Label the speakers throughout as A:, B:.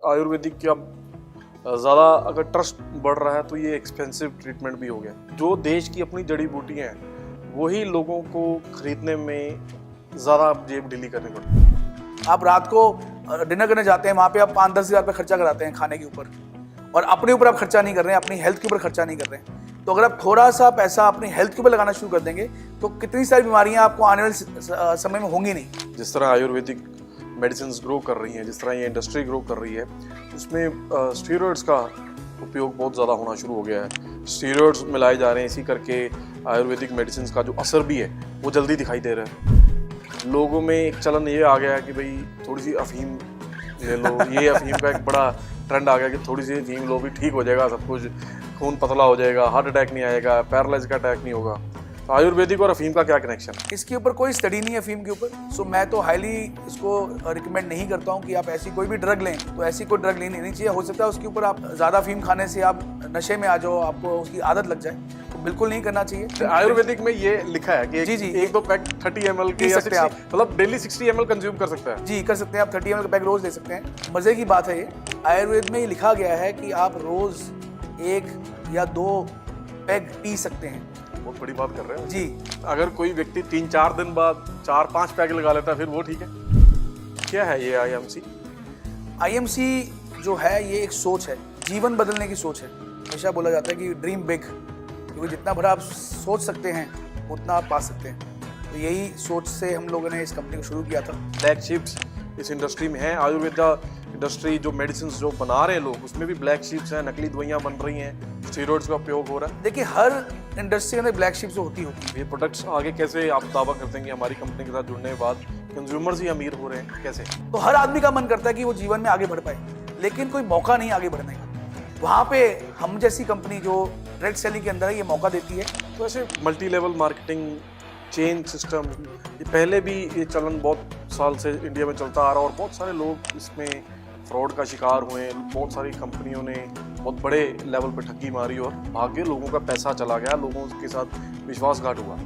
A: आयुर्वेदिक का ज़्यादा अगर ट्रस्ट बढ़ रहा है तो ये एक्सपेंसिव ट्रीटमेंट भी हो गया। जो देश की अपनी जड़ी बूटियाँ हैं वही लोगों को खरीदने में ज़्यादा जेब ढीली करनी पड़ती है।
B: आप रात को डिनर करने जाते हैं, वहाँ पे आप 5-10 हज़ार रुपये खर्चा कराते हैं खाने के ऊपर, और अपने ऊपर आप खर्चा नहीं कर रहे हैं, अपनी हेल्थ के ऊपर खर्चा नहीं कर रहे हैं। तो अगर आप थोड़ा सा पैसा अपनी हेल्थ के ऊपर लगाना शुरू कर देंगे तो कितनी सारी बीमारियां आपको आने वाले समय में होंगी नहीं।
A: जिस तरह आयुर्वेदिक मेडिसिन ग्रो कर रही हैं, जिस तरह ये इंडस्ट्री ग्रो कर रही है, उसमें स्टीरॉयड्स का उपयोग बहुत ज़्यादा होना शुरू हो गया है। स्टीरॉयड्स मिलाए जा रहे हैं, इसी करके आयुर्वेदिक मेडिसिन का जो असर भी है वो जल्दी दिखाई दे रहा है। लोगों में एक चलन ये आ गया है कि भाई थोड़ी सी अफीम ले लो। ये अफीम का एक बड़ा ट्रेंड आ गया कि थोड़ी सी अफीम लो भी ठीक हो जाएगा, सब कुछ खून पतला हो जाएगा, हार्ट अटैक नहीं आएगा, पैरालाइज का अटैक नहीं होगा। तो आयुर्वेदिक और अफीम का क्या कनेक्शन है?
B: इसके ऊपर कोई स्टडी नहीं है अफीम के ऊपर, सो मैं तो हाईली इसको रिकमेंड नहीं करता हूँ कि आप ऐसी कोई भी ड्रग लें। तो ऐसी कोई ड्रग लेनी नहीं चाहिए। हो सकता है उसके ऊपर आप ज़्यादा अफीम खाने से आप नशे में आ जाओ, आपको उसकी आदत लग जाए, तो बिल्कुल नहीं करना चाहिए।
A: आयुर्वेदिक में ये लिखा है कि
B: जी, जी,
A: एक दो पैक 30 ml के या 60, मतलब डेली 60 ml कंज्यूम कर सकता है।
B: जी कर सकते हैं, आप 30 ml का पैक रोज ले सकते हैं। मजे की बात है, ये आयुर्वेद में ये लिखा गया है कि आप रोज 1 या 2 पैक पी सकते हैं।
A: बहुत बड़ी बात कर रहे हैं
B: जी।
A: अगर कोई व्यक्ति 3-4 दिन बाद 4-5 पैक लगा लेता है फिर वो ठीक है? क्या है ये आईएमसी?
B: आईएमसी जो है ये एक सोच है, जीवन बदलने की सोच है। हमेशा बोला जाता है कि ड्रीम बिग, क्योंकि जितना बड़ा आप सोच सकते हैं उतना आप पा सकते हैं। तो यही सोच से हम लोगों ने इस कंपनी को शुरू किया था।
A: ब्लैक शिप्स इस इंडस्ट्री में है। आयुर्वेदा इंडस्ट्री जो मेडिसिन जो बना रहे हैं लोग, उसमें भी ब्लैक शिप्स हैं, नकली दवाइयाँ बन रही हैं, स्टेरॉइड्स का उपयोग हो रहा है।
B: देखिए, हर इंडस्ट्री में ब्लैक शिप्स होती है।
A: ये प्रोडक्ट्स आगे कैसे आप दावा करते हैं कि हमारी कंपनी के साथ जुड़ने के बाद कंज्यूमर्स ही अमीर हो रहे हैं? कैसे?
B: तो हर आदमी का मन करता है कि वो जीवन में आगे बढ़ पाए, लेकिन कोई मौका नहीं आगे बढ़ने का। वहाँ पे हम जैसी कंपनी जो डायरेक्ट सेलिंग के अंदर है, ये मौका देती है।
A: तो ऐसे multi level marketing chain system, ये पहले भी ये चलन बहुत साल से इंडिया में चलता आ रहा है और बहुत सारे लोग इसमें फ्रॉड का शिकार हुए। बहुत सारी कंपनियों ने बहुत बड़े लेवल पर ठगी मारी और भाग्य लोगों का पैसा चला गया, लोगों के साथ विश्वासघात हुआ।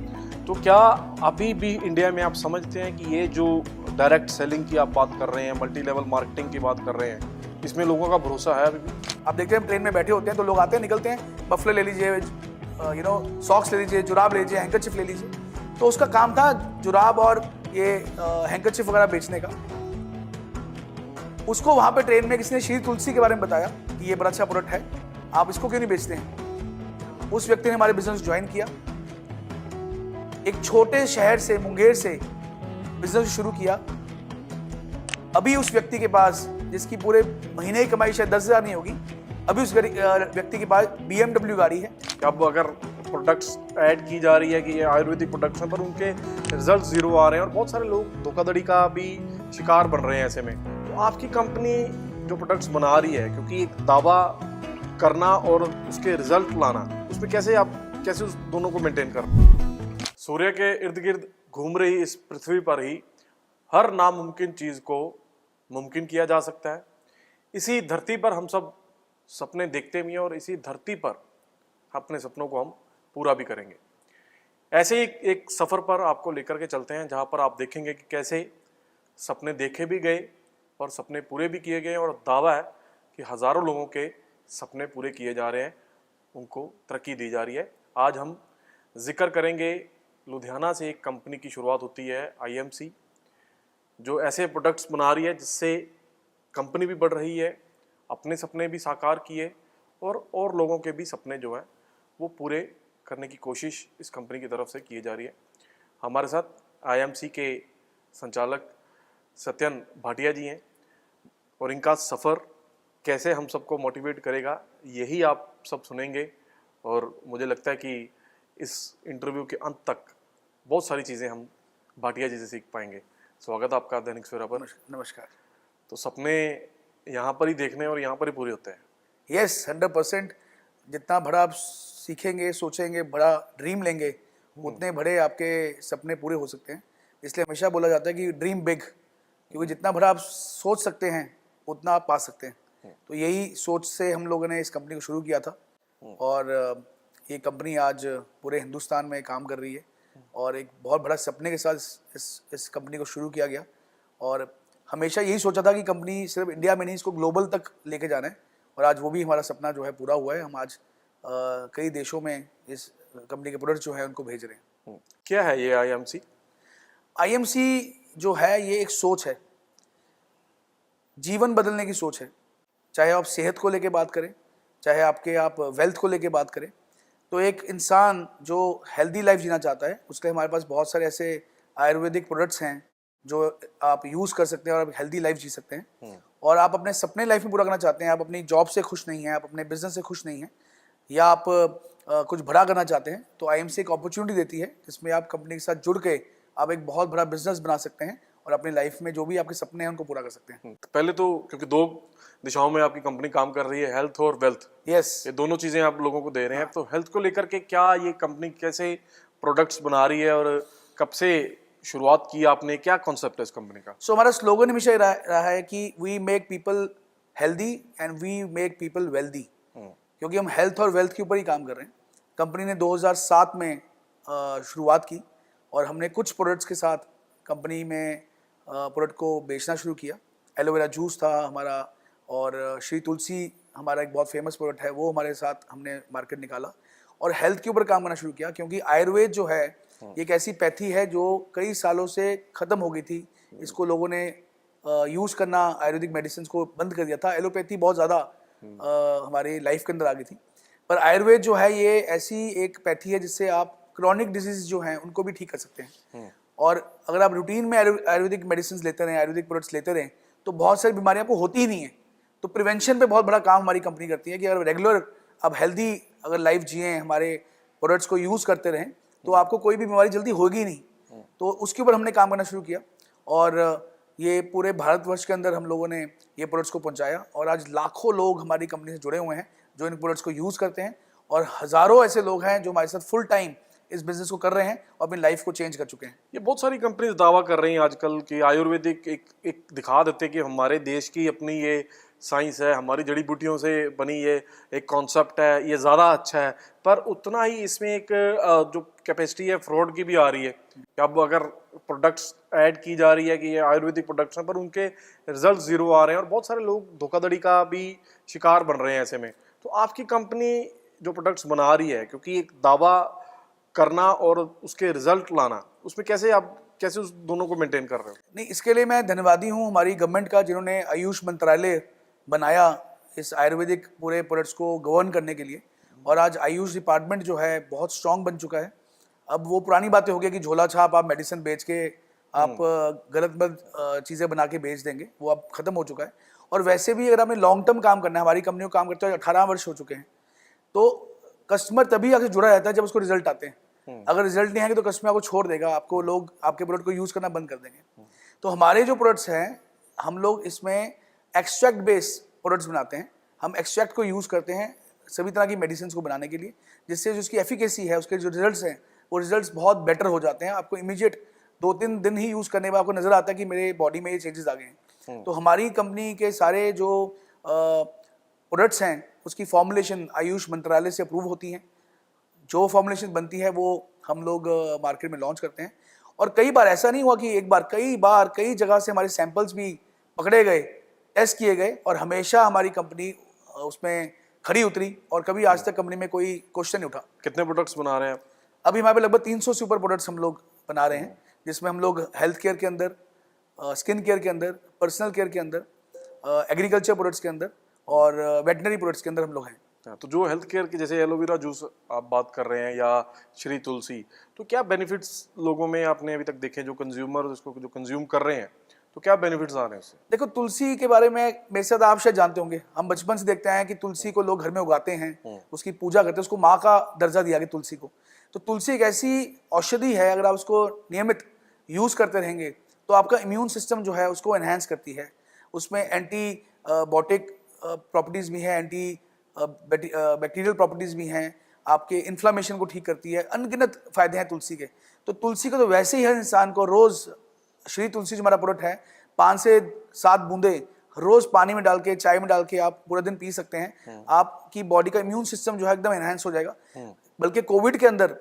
A: तो क्या अभी भी इंडिया में आप समझते हैं कि ये जो डायरेक्ट सेलिंग की आप बात कर रहे हैं, मल्टी लेवल मार्केटिंग की बात कर रहे हैं, इसमें लोगों का भरोसा है अभी भी?
B: आप देखते हैं ट्रेन में बैठे होते हैं तो लोग आते हैं निकलते हैं, बफले ले लीजिए, सॉक्स ले लीजिए, जुराब ले लीजिए, हैंकरचिफ ले लीजिए। तो उसका काम था जुराब और ये हैंकरचिफ वगैरह बेचने का। उसको वहां पे ट्रेन में किसी ने श्री तुलसी के बारे में बताया कि ये बड़ा अच्छा प्रोडक्ट है, आप इसको क्यों नहीं बेचते हैं। उस व्यक्ति ने हमारे बिजनेस ज्वाइन किया, एक छोटे शहर से, मुंगेर से बिजनेस शुरू किया। अभी उस व्यक्ति के पास, जिसकी पूरे महीने की कमाई शायद 10,000 नहीं होगी, अभी उस व्यक्ति के पास BMW गाड़ी है।
A: अब अगर प्रोडक्ट्स ऐड की जा रही है कि ये आयुर्वेदिक प्रोडक्ट्स हैं पर उनके रिजल्ट जीरो आ रहे हैं और बहुत सारे लोग धोखाधड़ी का भी शिकार बन रहे हैं ऐसे में, तो आपकी कंपनी जो प्रोडक्ट्स बना रही है, क्योंकि एक दावा करना और उसके रिजल्ट लाना, उसमें कैसे उस दोनों को मेंटेन कर? सूर्य के इर्द गिर्द घूम रही इस पृथ्वी पर ही हर नामुमकिन चीज को मुमकिन किया जा सकता है। इसी धरती पर हम सब सपने देखते भी हैं और इसी धरती पर अपने सपनों को हम पूरा भी करेंगे। ऐसे ही एक सफ़र पर आपको लेकर के चलते हैं जहाँ पर आप देखेंगे कि कैसे सपने देखे भी गए और सपने पूरे भी किए गए और दावा है कि हज़ारों लोगों के सपने पूरे किए जा रहे हैं, उनको तरक्की दी जा रही है। आज हम जिक्र करेंगे लुधियाना से एक कंपनी की शुरुआत होती है आईएमसी, जो ऐसे प्रोडक्ट्स बना रही है जिससे कंपनी भी बढ़ रही है, अपने सपने भी साकार किए और लोगों के भी सपने जो हैं वो पूरे करने की कोशिश इस कंपनी की तरफ से की जा रही है। हमारे साथ आईएमसी के संचालक सत्यन भाटिया जी हैं और इनका सफ़र कैसे हम सबको मोटिवेट करेगा यही आप सब सुनेंगे और मुझे लगता है कि इस इंटरव्यू के अंत तक बहुत सारी चीज़ें हम भाटिया जी से सीख पाएंगे। स्वागत है आपका दैनिक सवेरा पर।
B: नमस्कार।
A: तो सपने यहाँ पर ही देखने और यहाँ पर ही पूरे होते हैं?
B: यस, 100%। जितना बड़ा आप सीखेंगे, सोचेंगे, बड़ा ड्रीम लेंगे, उतने बड़े आपके सपने पूरे हो सकते हैं। इसलिए हमेशा बोला जाता है कि ड्रीम बिग, क्योंकि जितना बड़ा आप सोच सकते हैं उतना आप पा सकते हैं। तो यही सोच से हम लोगों ने इस कंपनी को शुरू किया था और ये कंपनी आज पूरे हिंदुस्तान में काम कर रही है और एक बहुत बड़ा सपने के साथ इस कंपनी को शुरू किया गया और हमेशा यही सोचा था कि कंपनी सिर्फ इंडिया में नहीं, इसको ग्लोबल तक लेके जाना है, और आज वो भी हमारा सपना जो है पूरा हुआ है। हम आज कई देशों में इस कंपनी के प्रोडक्ट जो है उनको भेज रहे हैं।
A: क्या है ये आईएमसी?
B: आईएमसी जो है ये एक सोच है, जीवन बदलने की सोच है। चाहे आप सेहत को लेके बात करें, चाहे आप वेल्थ को लेके बात करें, तो एक इंसान जो हेल्दी लाइफ जीना चाहता है उसके लिए हमारे पास बहुत सारे ऐसे आयुर्वेदिक प्रोडक्ट्स हैं जो आप यूज़ कर सकते हैं और आप हेल्दी लाइफ जी सकते हैं। और आप अपने सपने लाइफ में पूरा करना चाहते हैं, आप अपनी जॉब से खुश नहीं हैं, आप अपने बिजनेस से खुश नहीं हैं, या आप कुछ बड़ा करना चाहते हैं, तो आईएमसी एक अपॉर्चुनिटी देती है जिसमें आप कंपनी के साथ जुड़ के आप एक बहुत बड़ा बिजनेस बना सकते हैं और अपनी लाइफ में जो भी आपके सपने हैं उनको पूरा कर सकते हैं।
A: पहले तो क्योंकि दो दिशाओं में आपकी कंपनी काम कर रही है, हेल्थ और वेल्थ,
B: यस,
A: ये दोनों चीजें आप लोगों को दे रहे हैं, तो हेल्थ को लेकर के क्या ये कंपनी कैसे प्रोडक्ट्स बना रही है और कब से शुरुआत की आपने, क्या कॉन्सेप्ट है इस कंपनी का?
B: सो हमारा स्लोगन हमेशा रहा है कि we make people healthy and we make people wealthy, क्योंकि हम हेल्थ और वेल्थ के ऊपर ही काम कर रहे हैं। कंपनी ने 2007 में शुरुआत की और हमने कुछ प्रोडक्ट्स के साथ कंपनी में प्रोडक्ट को बेचना शुरू किया। एलोवेरा जूस था हमारा, और श्री तुलसी हमारा एक बहुत फेमस प्रोडक्ट है, वो हमारे साथ हमने मार्केट निकाला और हेल्थ के ऊपर काम करना शुरू किया, क्योंकि आयुर्वेद जो है ये एक ऐसी पैथी है जो कई सालों से ख़त्म हो गई थी। इसको लोगों ने यूज़ करना, आयुर्वेदिक मेडिसिन को बंद कर दिया था। एलोपैथी बहुत ज़्यादा हमारी लाइफ के अंदर आ गई थी, पर आयुर्वेद जो है ये ऐसी एक पैथी है जिससे आप क्रॉनिक डिजीज जो हैं उनको भी ठीक कर सकते हैं। और अगर आप रूटीन में आयुर्वेदिक मेडिसिन लेते रहें, आयुर्वेदिक प्रोडक्ट्स लेते रहें, तो बहुत सारी बीमारियां आपको होती ही नहीं है। तो प्रिवेंशन पे बहुत बड़ा काम हमारी कंपनी करती है कि अगर रेगुलर आप हेल्दी अगर लाइफ जिए, हमारे प्रोडक्ट्स को यूज़ करते रहें, तो आपको कोई भी बीमारी जल्दी होगी नहीं। तो उसके ऊपर हमने काम करना शुरू किया और ये पूरे भारतवर्ष के अंदर हम लोगों ने ये प्रोडक्ट्स को पहुंचाया और आज लाखों लोग हमारी कंपनी से जुड़े हुए हैं जो इन प्रोडक्ट्स को यूज़ करते हैं, और हज़ारों ऐसे लोग हैं जो हमारे साथ फुल टाइम इस बिजनेस को कर रहे हैं और अपनी लाइफ को चेंज कर चुके हैं।
A: ये बहुत सारी कंपनीज दावा कर रही हैं आजकल कि आयुर्वेदिक एक दिखा देते हैं कि हमारे देश की अपनी ये साइंस है, हमारी जड़ी बूटियों से बनी ये एक कॉन्सेप्ट है, ये ज़्यादा अच्छा है, पर उतना ही इसमें एक जो कैपेसिटी है फ्रॉड की भी आ रही है कि अब अगर प्रोडक्ट्स ऐड की जा रही है कि ये आयुर्वेदिक प्रोडक्ट्स हैं पर उनके रिजल्ट ज़ीरो आ रहे हैं और बहुत सारे लोग धोखाधड़ी का भी शिकार बन रहे हैं ऐसे में। तो आपकी कंपनी जो प्रोडक्ट्स बना रही है, क्योंकि एक दावा करना और उसके रिजल्ट लाना, उसमें कैसे उस दोनों को मेंटेन कर रहे हो?
B: नहीं, इसके लिए मैं धन्यवादी हूँ हमारी गवर्नमेंट का, जिन्होंने आयुष मंत्रालय बनाया इस आयुर्वेदिक पूरे प्रोडक्ट्स को गवर्न करने के लिए। और आज आयुष डिपार्टमेंट जो है बहुत स्ट्रांग बन चुका है। अब वो पुरानी बातें हो गई कि झोला छाप आप मेडिसिन बेच के आप गलत चीज़ें बना के बेच देंगे, वो अब ख़त्म हो चुका है। और वैसे भी अगर हमें लॉन्ग टर्म काम करना है, हमारी कंपनी को काम करते हुए 18 वर्ष हो चुके हैं, तो कस्टमर तभी आगे जुड़ा रहता है जब उसको रिजल्ट आते हैं। अगर रिजल्ट नहीं आएंगे तो कस्टमर आपको छोड़ देगा, आपको लोग आपके प्रोडक्ट को यूज़ करना बंद कर देंगे। तो हमारे जो प्रोडक्ट्स हैं, हम लोग इसमें एक्सट्रैक्ट बेस्ड प्रोडक्ट्स बनाते हैं। हम एक्सट्रैक्ट को यूज़ करते हैं सभी तरह की मेडिसिन को बनाने के लिए, जिससे जो उसकी एफिकेसी है, उसके जो रिजल्ट्स हैं, वो रिजल्ट्स बहुत बेटर हो जाते हैं। आपको इमीडिएट 2-3 दिन ही यूज़ करने में आपको नज़र आता है कि मेरे बॉडी में ये चेंजेस आ गए हैं। तो हमारी कंपनी के सारे जो प्रोडक्ट्स हैं उसकी फॉर्मुलेशन आयुष मंत्रालय से अप्रूव होती हैं। जो फॉर्मुलेशन बनती है वो हम लोग मार्केट में लॉन्च करते हैं। और कई बार ऐसा नहीं हुआ कि एक बार, कई जगह से हमारे सैंपल्स भी पकड़े गए, टेस्ट किए गए, और हमेशा हमारी कंपनी उसमें खरी उतरी और कभी आज तक कंपनी में कोई क्वेश्चन नहीं उठा।
A: कितने प्रोडक्ट्स बना रहे हैं आप?
B: अभी हमारे पे लगभग 300 से ऊपर प्रोडक्ट्स हम लोग बना रहे हैं, जिसमें हम लोग हेल्थ केयर के अंदर, स्किन केयर के अंदर, पर्सनल केयर के अंदर, एग्रीकल्चर प्रोडक्ट्स के अंदर और वेटनरी प्रोडक्ट्स के अंदर हम लोग हैं।
A: तो जो हेल्थ केयर की, जैसे एलोवेरा जूस आप बात कर रहे हैं या श्री तुलसी, तो क्या बेनिफिट्स लोगों में आपने अभी तक देखे जो कंज्यूमर इसको जो कंज्यूम कर रहे हैं, तो क्या बेनिफिट्स आ रहे हैं उससे?
B: देखो, तुलसी के बारे में मेरे साथ आप शायद जानते होंगे, हम बचपन से देखते हैं कि तुलसी को लोग घर में उगाते हैं, उसकी पूजा करते हैं, उसको माँ का दर्जा दिया गया तुलसी को। तो तुलसी एक ऐसी औषधि है, अगर आप उसको नियमित यूज़ करते रहेंगे तो आपका इम्यून सिस्टम जो है उसको एनहांस करती है। उसमें एंटीबायोटिक प्रॉपर्टीज़ भी हैं, एंटी बैक्टीरियल प्रॉपर्टीज़ भी हैं, आपके इन्फ्लामेशन को ठीक करती है, अनगिनत फ़ायदे हैं तुलसी के। तो तुलसी को तो वैसे ही हर इंसान को रोज़, श्री तुलसी जो हमारा प्रोडक्ट है, 5 से 7 बूंदे रोज़ पानी में डाल के, चाय में डाल के आप पूरा दिन पी सकते हैं। आपकी बॉडी का इम्यून सिस्टम जो है एकदम एनहांस हो जाएगा। बल्कि कोविड के अंदर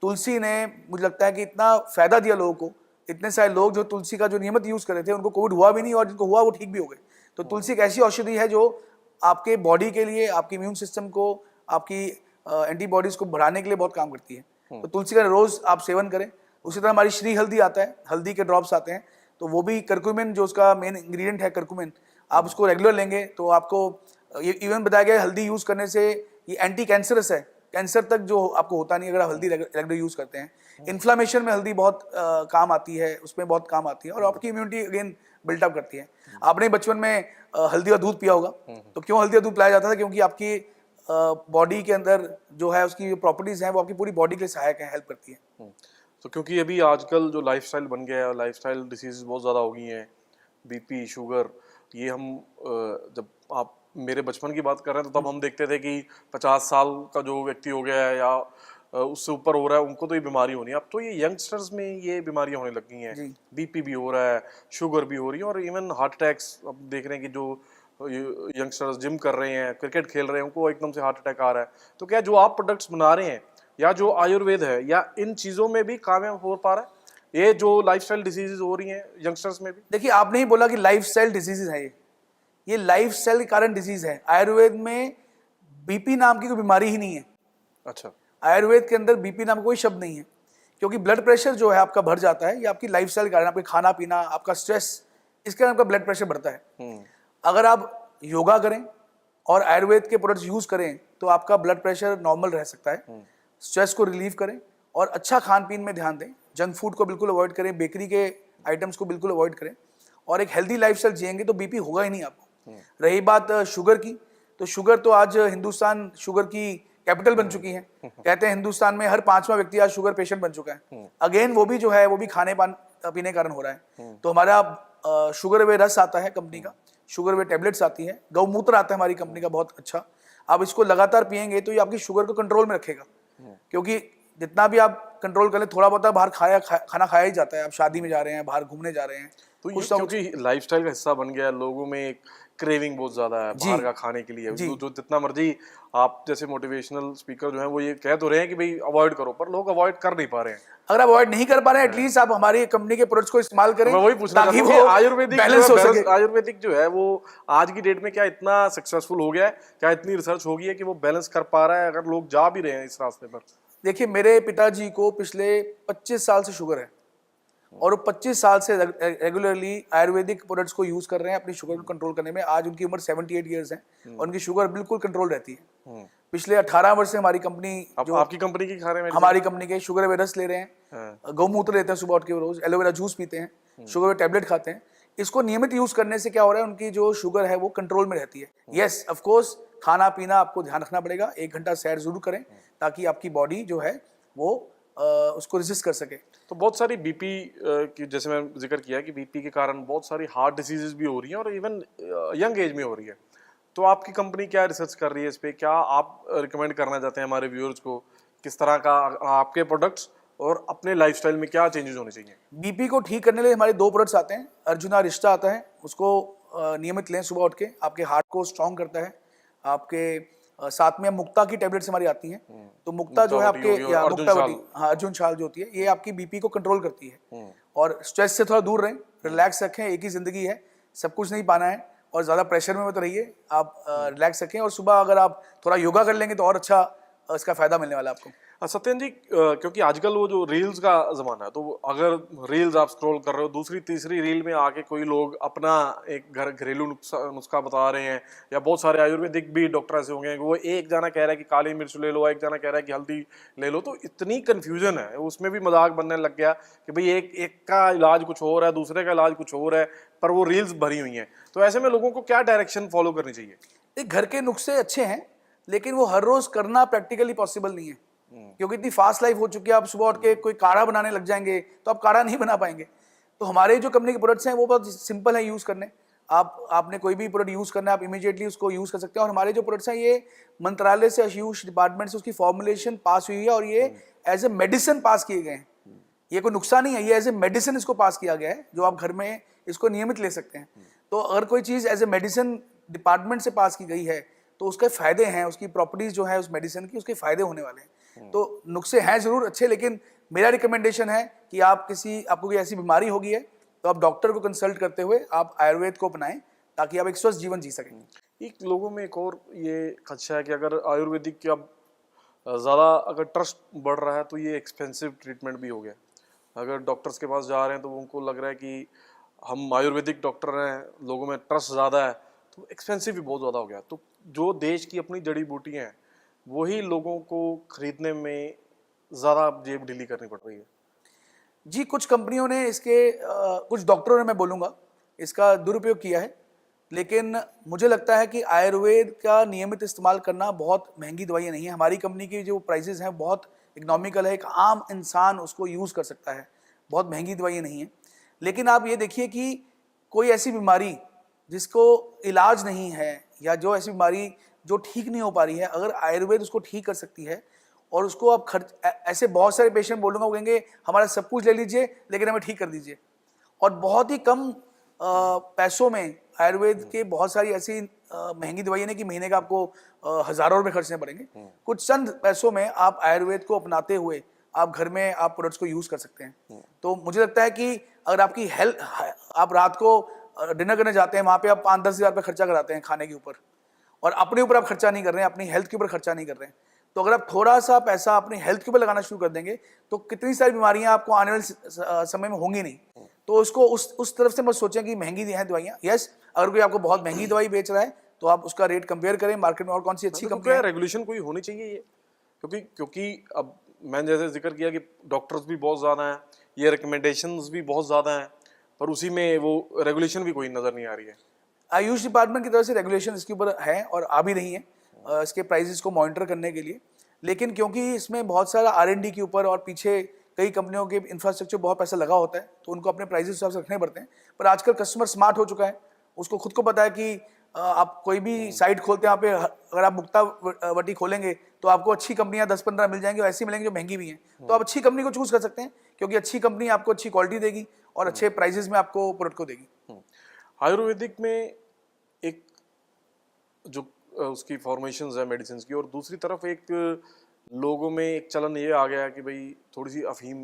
B: तुलसी ने, मुझे लगता है कि इतना फ़ायदा दिया लोगों को इतने सारे लोग जो तुलसी का जो नियमित यूज कर रहे थे उनको कोविड हुआ भी नहीं, और जिनको हुआ वो ठीक भी हो गए। तो तुलसी एक ऐसी औषधि है जो आपके बॉडी के लिए, आपके इम्यून सिस्टम को, आपकी एंटीबॉडीज को बढ़ाने के लिए बहुत काम करती है। तो तुलसी का रोज आप सेवन करें। उसी तरह हमारी श्री हल्दी आता है, हल्दी के ड्रॉप्स आते हैं, तो वो भी करक्यूमिन जो उसका मेन इंग्रेडिएंट है करक्यूमिन, आप उसको रेगुलर लेंगे तो आपको ये इवन बताया गया है हल्दी यूज करने से ये एंटी कैंसरस है, कैंसर तक जो आपको होता नहीं अगर आप हल्दी रेगुलर यूज करते हैं। इन्फ्लामेशन में हल्दी बहुत काम आती है, उसमें बहुत काम आती है, और आपकी इम्यूनिटी अगेन बिल्टअप करती है। आपने बचपन में हल्दी का दूध पिया होगा, तो क्यों हल्दी का दूध पिलाया जाता था? क्योंकि आपकी बॉडी के अंदर जो है उसकी जो प्रॉपर्टीज हैं वो आपकी पूरी बॉडी के लिए सहायक है, हेल्प करती है।
A: तो क्योंकि अभी आजकल जो लाइफस्टाइल बन गया है, लाइफस्टाइल डिसीज बहुत ज़्यादा हो गई हैं, बीपी, शुगर, ये हम जब आप मेरे बचपन की बात कर रहे हैं तो तब हम देखते थे कि 50 साल का जो व्यक्ति हो गया है या उससे ऊपर हो रहा है उनको तो ये बीमारी होनी है। अब तो ये यंगस्टर्स में ये बीमारियां होने लग गई हैं, बीपी भी हो रहा है, शुगर भी हो रही है, और इवन हार्ट अटैक्स अब देख रहे हैं कि जो यंगस्टर्स जिम कर रहे हैं, क्रिकेट खेल रहे हैं, उनको एकदम से हार्ट अटैक आ रहा है। तो क्या जो आप प्रोडक्ट्स बना रहे हैं या जो आयुर्वेद है या इन चीज़ों में भी कामयाब हो पा रहा है ये जो लाइफस्टाइल डिसीजेज हो रही हैं यंगस्टर्स में भी?
B: देखिए, आपने ही बोला कि लाइफस्टाइल डिजीजेज है, ये लाइफस्टाइल के कारण डिजीज है। आयुर्वेद में बीपी नाम की कोई बीमारी ही नहीं है।
A: अच्छा,
B: आयुर्वेद के अंदर बीपी नाम का कोई शब्द नहीं है, क्योंकि ब्लड प्रेशर जो है आपका बढ़ जाता है, ये आपकी लाइफस्टाइल के कारण, आपके खाना पीना, आपका स्ट्रेस, इसके कारण आपका ब्लड प्रेशर बढ़ता है। अगर आप योगा करें और आयुर्वेद के प्रोडक्ट्स यूज करें तो आपका ब्लड प्रेशर नॉर्मल रह सकता है। स्ट्रेस को रिलीव करें और अच्छा खान पीन में ध्यान दें, जंक फूड को बिल्कुल अवॉइड करें, बेकरी के आइटम्स को बिल्कुल अवॉइड करें, और एक हेल्दी लाइफस्टाइल जिएंगे तो बीपी होगा ही नहीं आपको। रही बात शुगर की, तो शुगर तो आज हिंदुस्तान शुगर की कैपिटल बन चुकी है। कहते हैं हिंदुस्तान में हर 5वां व्यक्ति आज शुगर पेशेंट बन चुका है। अगेन वो भी जो है वो भी खाने पीने के कारण हो रहा है। तो हमारा शुगर वे रस आता है कंपनी का, शुगर वे टेबलेट्स आती है, गौमूत्र आता है हमारी कंपनी का बहुत अच्छा। आप इसको लगातार पिएंगे तो ये आपकी शुगर को कंट्रोल में रखेगा, क्योंकि जितना भी आप कंट्रोल कर ले, थोड़ा बहुत बाहर खाना खाया ही जाता है। आप शादी में जा रहे हैं, बाहर घूमने जा रहे हैं,
A: तो ये क्योंकि लाइफस्टाइल का हिस्सा बन गया है, लोगों में एक क्रेविंग बहुत ज्यादा है बाहर का खाने के लिए। जो जितना मर्जी आप जैसे मोटिवेशनल स्पीकर जो है वो ये कह तो रहे हैं कि भाई अवॉइड करो, पर लोग अवॉइड कर नहीं पा रहे हैं।
B: अगर आप अवॉइड नहीं कर पा रहे हैं, एटलीस्ट आप हमारी कंपनी के प्रोडक्ट्स को इस्तेमाल करें।
A: मैं वही पूछना
B: ताकि
A: चाहता हूं
B: वो
A: कि आयुर्वेदिक
B: बैलेंस हो सके।
A: आयुर्वेदिक जो है वो आज की डेट में क्या इतना सक्सेसफुल हो गया है, क्या इतनी रिसर्च हो गई है कि वो बैलेंस कर पा रहा है अगर लोग जा भी रहे हैं इस रास्ते पर?
B: देखिए, मेरे पिताजी को पिछले 25 साल से शुगर है, और वो 25 साल से रेगुलरली आयुर्वेदिक प्रोडक्ट्स को यूज कर रहे हैं अपनी शुगर को कंट्रोल करने में। आज उनकी उम्र 78 ईयर्स है और उनकी शुगर बिल्कुल कंट्रोल रहती है। पिछले 18 वर्ष से हमारी कंपनी जो
A: आपकी कंपनी की खा रहे हैं,
B: हमारी कंपनी के शुगर वे रस ले रहे हैं, गौमूत्र लेते हैं सुबह उठ के रोज, एलोवेरा जूस पीते हैं, शुगर वे टैबलेट खाते हैं। इसको नियमित यूज करने से क्या हो रहा है, उनकी जो शुगर है वो कंट्रोल में रहती है। यस, ऑफ कोर्स खाना पीना आपको ध्यान रखना पड़ेगा, 1 घंटा सैर जरूर करें ताकि आपकी बॉडी जो है वो उसको रेजिस्ट कर सके।
A: तो बहुत सारी बीपी की, जैसे मैं जिक्र किया कि बीपी के कारण बहुत सारी हार्ट डिसीजेज भी हो रही हैं और इवन यंग एज में हो रही है। तो आपकी कंपनी क्या रिसर्च कर रही है इस पे? क्या आप रिकमेंड करना चाहते हैं हमारे व्यूअर्स को, किस तरह का आपके प्रोडक्ट्स और अपने लाइफस्टाइल में क्या चेंजेस होने चाहिए?
B: बीपी को ठीक करने के लिए हमारे 2 प्रोडक्ट्स आते हैं। अर्जुना रिश्ता आता है, उसको नियमित लें सुबह उठ के, आपके हार्ट को स्ट्रॉन्ग करता है। आपके साथ में मुक्ता की टैबलेट्स हमारी आती हैं, तो मुक्ता जो है आपके मुक्तावती, हाँ अर्जुन छाल जो होती है, ये आपकी बीपी को कंट्रोल करती है। और स्ट्रेस से थोड़ा दूर रहें, रिलैक्स रखें, एक ही जिंदगी है, सब कुछ नहीं पाना है, और ज्यादा प्रेशर में मत रहिए, आप रिलैक्स रखें। और सुबह अगर आप थोड़ा योगा कर लेंगे तो और अच्छा इसका फायदा मिलने वाला है आपको।
A: सत्यन जी, क्योंकि आजकल वो जो रील्स का जमाना है, तो अगर रील्स आप स्क्रॉल कर रहे हो, दूसरी तीसरी रील में आके कोई लोग अपना एक घरेलू नुस्खा बता रहे हैं, या बहुत सारे आयुर्वेदिक भी डॉक्टर ऐसे होंगे, वो एक जना कह रहा है कि काली मिर्च ले लो, एक जना कह रहा है कि हल्दी ले लो। तो इतनी कन्फ्यूजन है, उसमें भी मजाक बनने लग गया कि भाई एक का इलाज कुछ और है, दूसरे का इलाज कुछ और है, पर वो रील्स भरी हुई हैं। तो ऐसे में लोगों को क्या डायरेक्शन फॉलो करनी चाहिए?
B: घर के नुस्खे अच्छे हैं, लेकिन वो हर रोज करना प्रैक्टिकली पॉसिबल नहीं है, क्योंकि इतनी फास्ट लाइफ हो चुकी है। आप सुबह उठ के कोई काढ़ा बनाने लग जाएंगे तो आप काढ़ा नहीं बना पाएंगे। तो हमारे जो कंपनी के प्रोडक्ट्स हैं वो बहुत सिंपल है यूज करने। आपने कोई भी प्रोडक्ट यूज करना है, आप इमीडिएटली उसको यूज कर सकते हैं। और हमारे जो प्रोडक्ट्स हैं ये मंत्रालय से, आयुष डिपार्टमेंट से उसकी फॉर्मुलेशन पास हुई है, और ये एज ए मेडिसिन पास किए गए हैं। ये कोई नुकसान नहीं है, ये एज ए मेडिसिन इसको पास किया गया है, जो आप घर में इसको नियमित ले सकते हैं। तो अगर कोई चीज एज ए मेडिसिन डिपार्टमेंट से पास की गई है तो उसके फायदे हैं, उसकी प्रॉपर्टीज जो है उस मेडिसिन की, उसके फायदे होने वाले हैं। तो नुस्खे हैं जरूर अच्छे, लेकिन मेरा रिकमेंडेशन है कि आपको कोई ऐसी बीमारी होगी है तो आप डॉक्टर को कंसल्ट करते हुए आप आयुर्वेद को अपनाएं, ताकि आप एक स्वस्थ जीवन जी सकें।
A: एक लोगों में एक और ये खदशा है कि अगर आयुर्वेदिक की अब ज़्यादा अगर ट्रस्ट बढ़ रहा है तो ये एक्सपेंसिव ट्रीटमेंट भी हो गया। अगर डॉक्टर्स के पास जा रहे हैं तो उनको लग रहा है कि हम आयुर्वेदिक डॉक्टर हैं, लोगों में ट्रस्ट ज़्यादा है, तो एक्सपेंसिव भी बहुत ज़्यादा हो गया। तो जो देश की अपनी जड़ी बूटियाँ हैं वही लोगों को खरीदने में ज़्यादा जेब ढीली करनी पड़ रही है।
B: जी, कुछ कंपनियों ने कुछ डॉक्टरों ने, मैं बोलूँगा, इसका दुरुपयोग किया है, लेकिन मुझे लगता है कि आयुर्वेद का नियमित इस्तेमाल करना बहुत महंगी दवाइयाँ नहीं है। हमारी कंपनी की जो प्राइसेस हैं बहुत इकोनॉमिकल है, एक आम इंसान उसको यूज़ कर सकता है, बहुत महंगी दवाइयाँ नहीं हैं। लेकिन आप ये देखिए कि कोई ऐसी बीमारी जिसको इलाज नहीं है, या जो ऐसी बीमारी जो ठीक नहीं हो पा रही है, अगर आयुर्वेद उसको ठीक कर सकती है, और उसको आप ऐसे बहुत सारे पेशेंट बोलूँगा, वो कहेंगे हमारा सब कुछ ले लीजिए लेकिन हमें ठीक कर दीजिए। और बहुत ही कम पैसों में आयुर्वेद के बहुत सारी ऐसी महंगी दवाइयाँ नहीं कि महीने का आपको हज़ारों रुपए खर्चने पड़ेंगे। कुछ चंद पैसों में आप आयुर्वेद को अपनाते हुए आप घर में आप प्रोडक्ट्स को यूज़ कर सकते हैं। तो मुझे लगता है कि अगर आपकी हेल्थ, आप रात को डिनर करने जाते हैं, वहाँ पे आप 5-10 हज़ार रुपये खर्चा कराते हैं खाने के ऊपर, और अपने ऊपर आप खर्चा नहीं कर रहे हैं, अपनी हेल्थ के ऊपर खर्चा नहीं कर रहे हैं। तो अगर आप थोड़ा सा पैसा अपनी हेल्थ के ऊपर लगाना शुरू कर देंगे तो कितनी सारी बीमारियां आपको आने वाले समय में होंगी नहीं। तो उसको उस तरफ से मत सोचें कि महंगी हैं दवाइयाँ। यस, अगर कोई आपको बहुत महंगी दवाई बेच रहा है तो आप उसका रेट कंपेयर करें मार्केट में और कौन सी अच्छी कंपनी है।
A: रेगुलेशन कोई होनी चाहिए ये, क्योंकि अब मैंने जैसे जिक्र किया कि डॉक्टर्स भी बहुत ज़्यादा हैं, ये रिकमेंडेशंस भी बहुत ज़्यादा हैं, पर उसी में वो रेगुलेशन भी कोई नज़र नहीं आ रही है।
B: आयुष डिपार्टमेंट की तरफ से रेगुलेशन इसके ऊपर है और आ भी रही है इसके प्राइसेस को मॉनिटर करने के लिए। लेकिन क्योंकि इसमें बहुत सारा R&D के ऊपर और पीछे कई कंपनियों के इंफ्रास्ट्रक्चर बहुत पैसा लगा होता है, तो उनको अपने प्राइसेस हिसाब से रखने पड़ते हैं। पर आजकल कस्टमर स्मार्ट हो चुका है, उसको खुद को पता है कि आप कोई भी साइट खोलते हैं, यहाँ पे अगर आप मुक्तावटी खोलेंगे तो आपको अच्छी कंपनियां 10-15 मिल जाएंगी, और ऐसी मिलेंगी जो महंगी भी हैं। तो आप अच्छी कंपनी को चूज कर सकते हैं, क्योंकि अच्छी कंपनी आपको अच्छी क्वालिटी देगी और अच्छे प्राइजेस में आपको प्रोडक्ट को देगी।
A: आयुर्वेदिक में एक जो उसकी फॉर्मेशंस है मेडिसिन की, और दूसरी तरफ एक लोगों में एक चलन ये आ गया कि भाई थोड़ी सी अफीम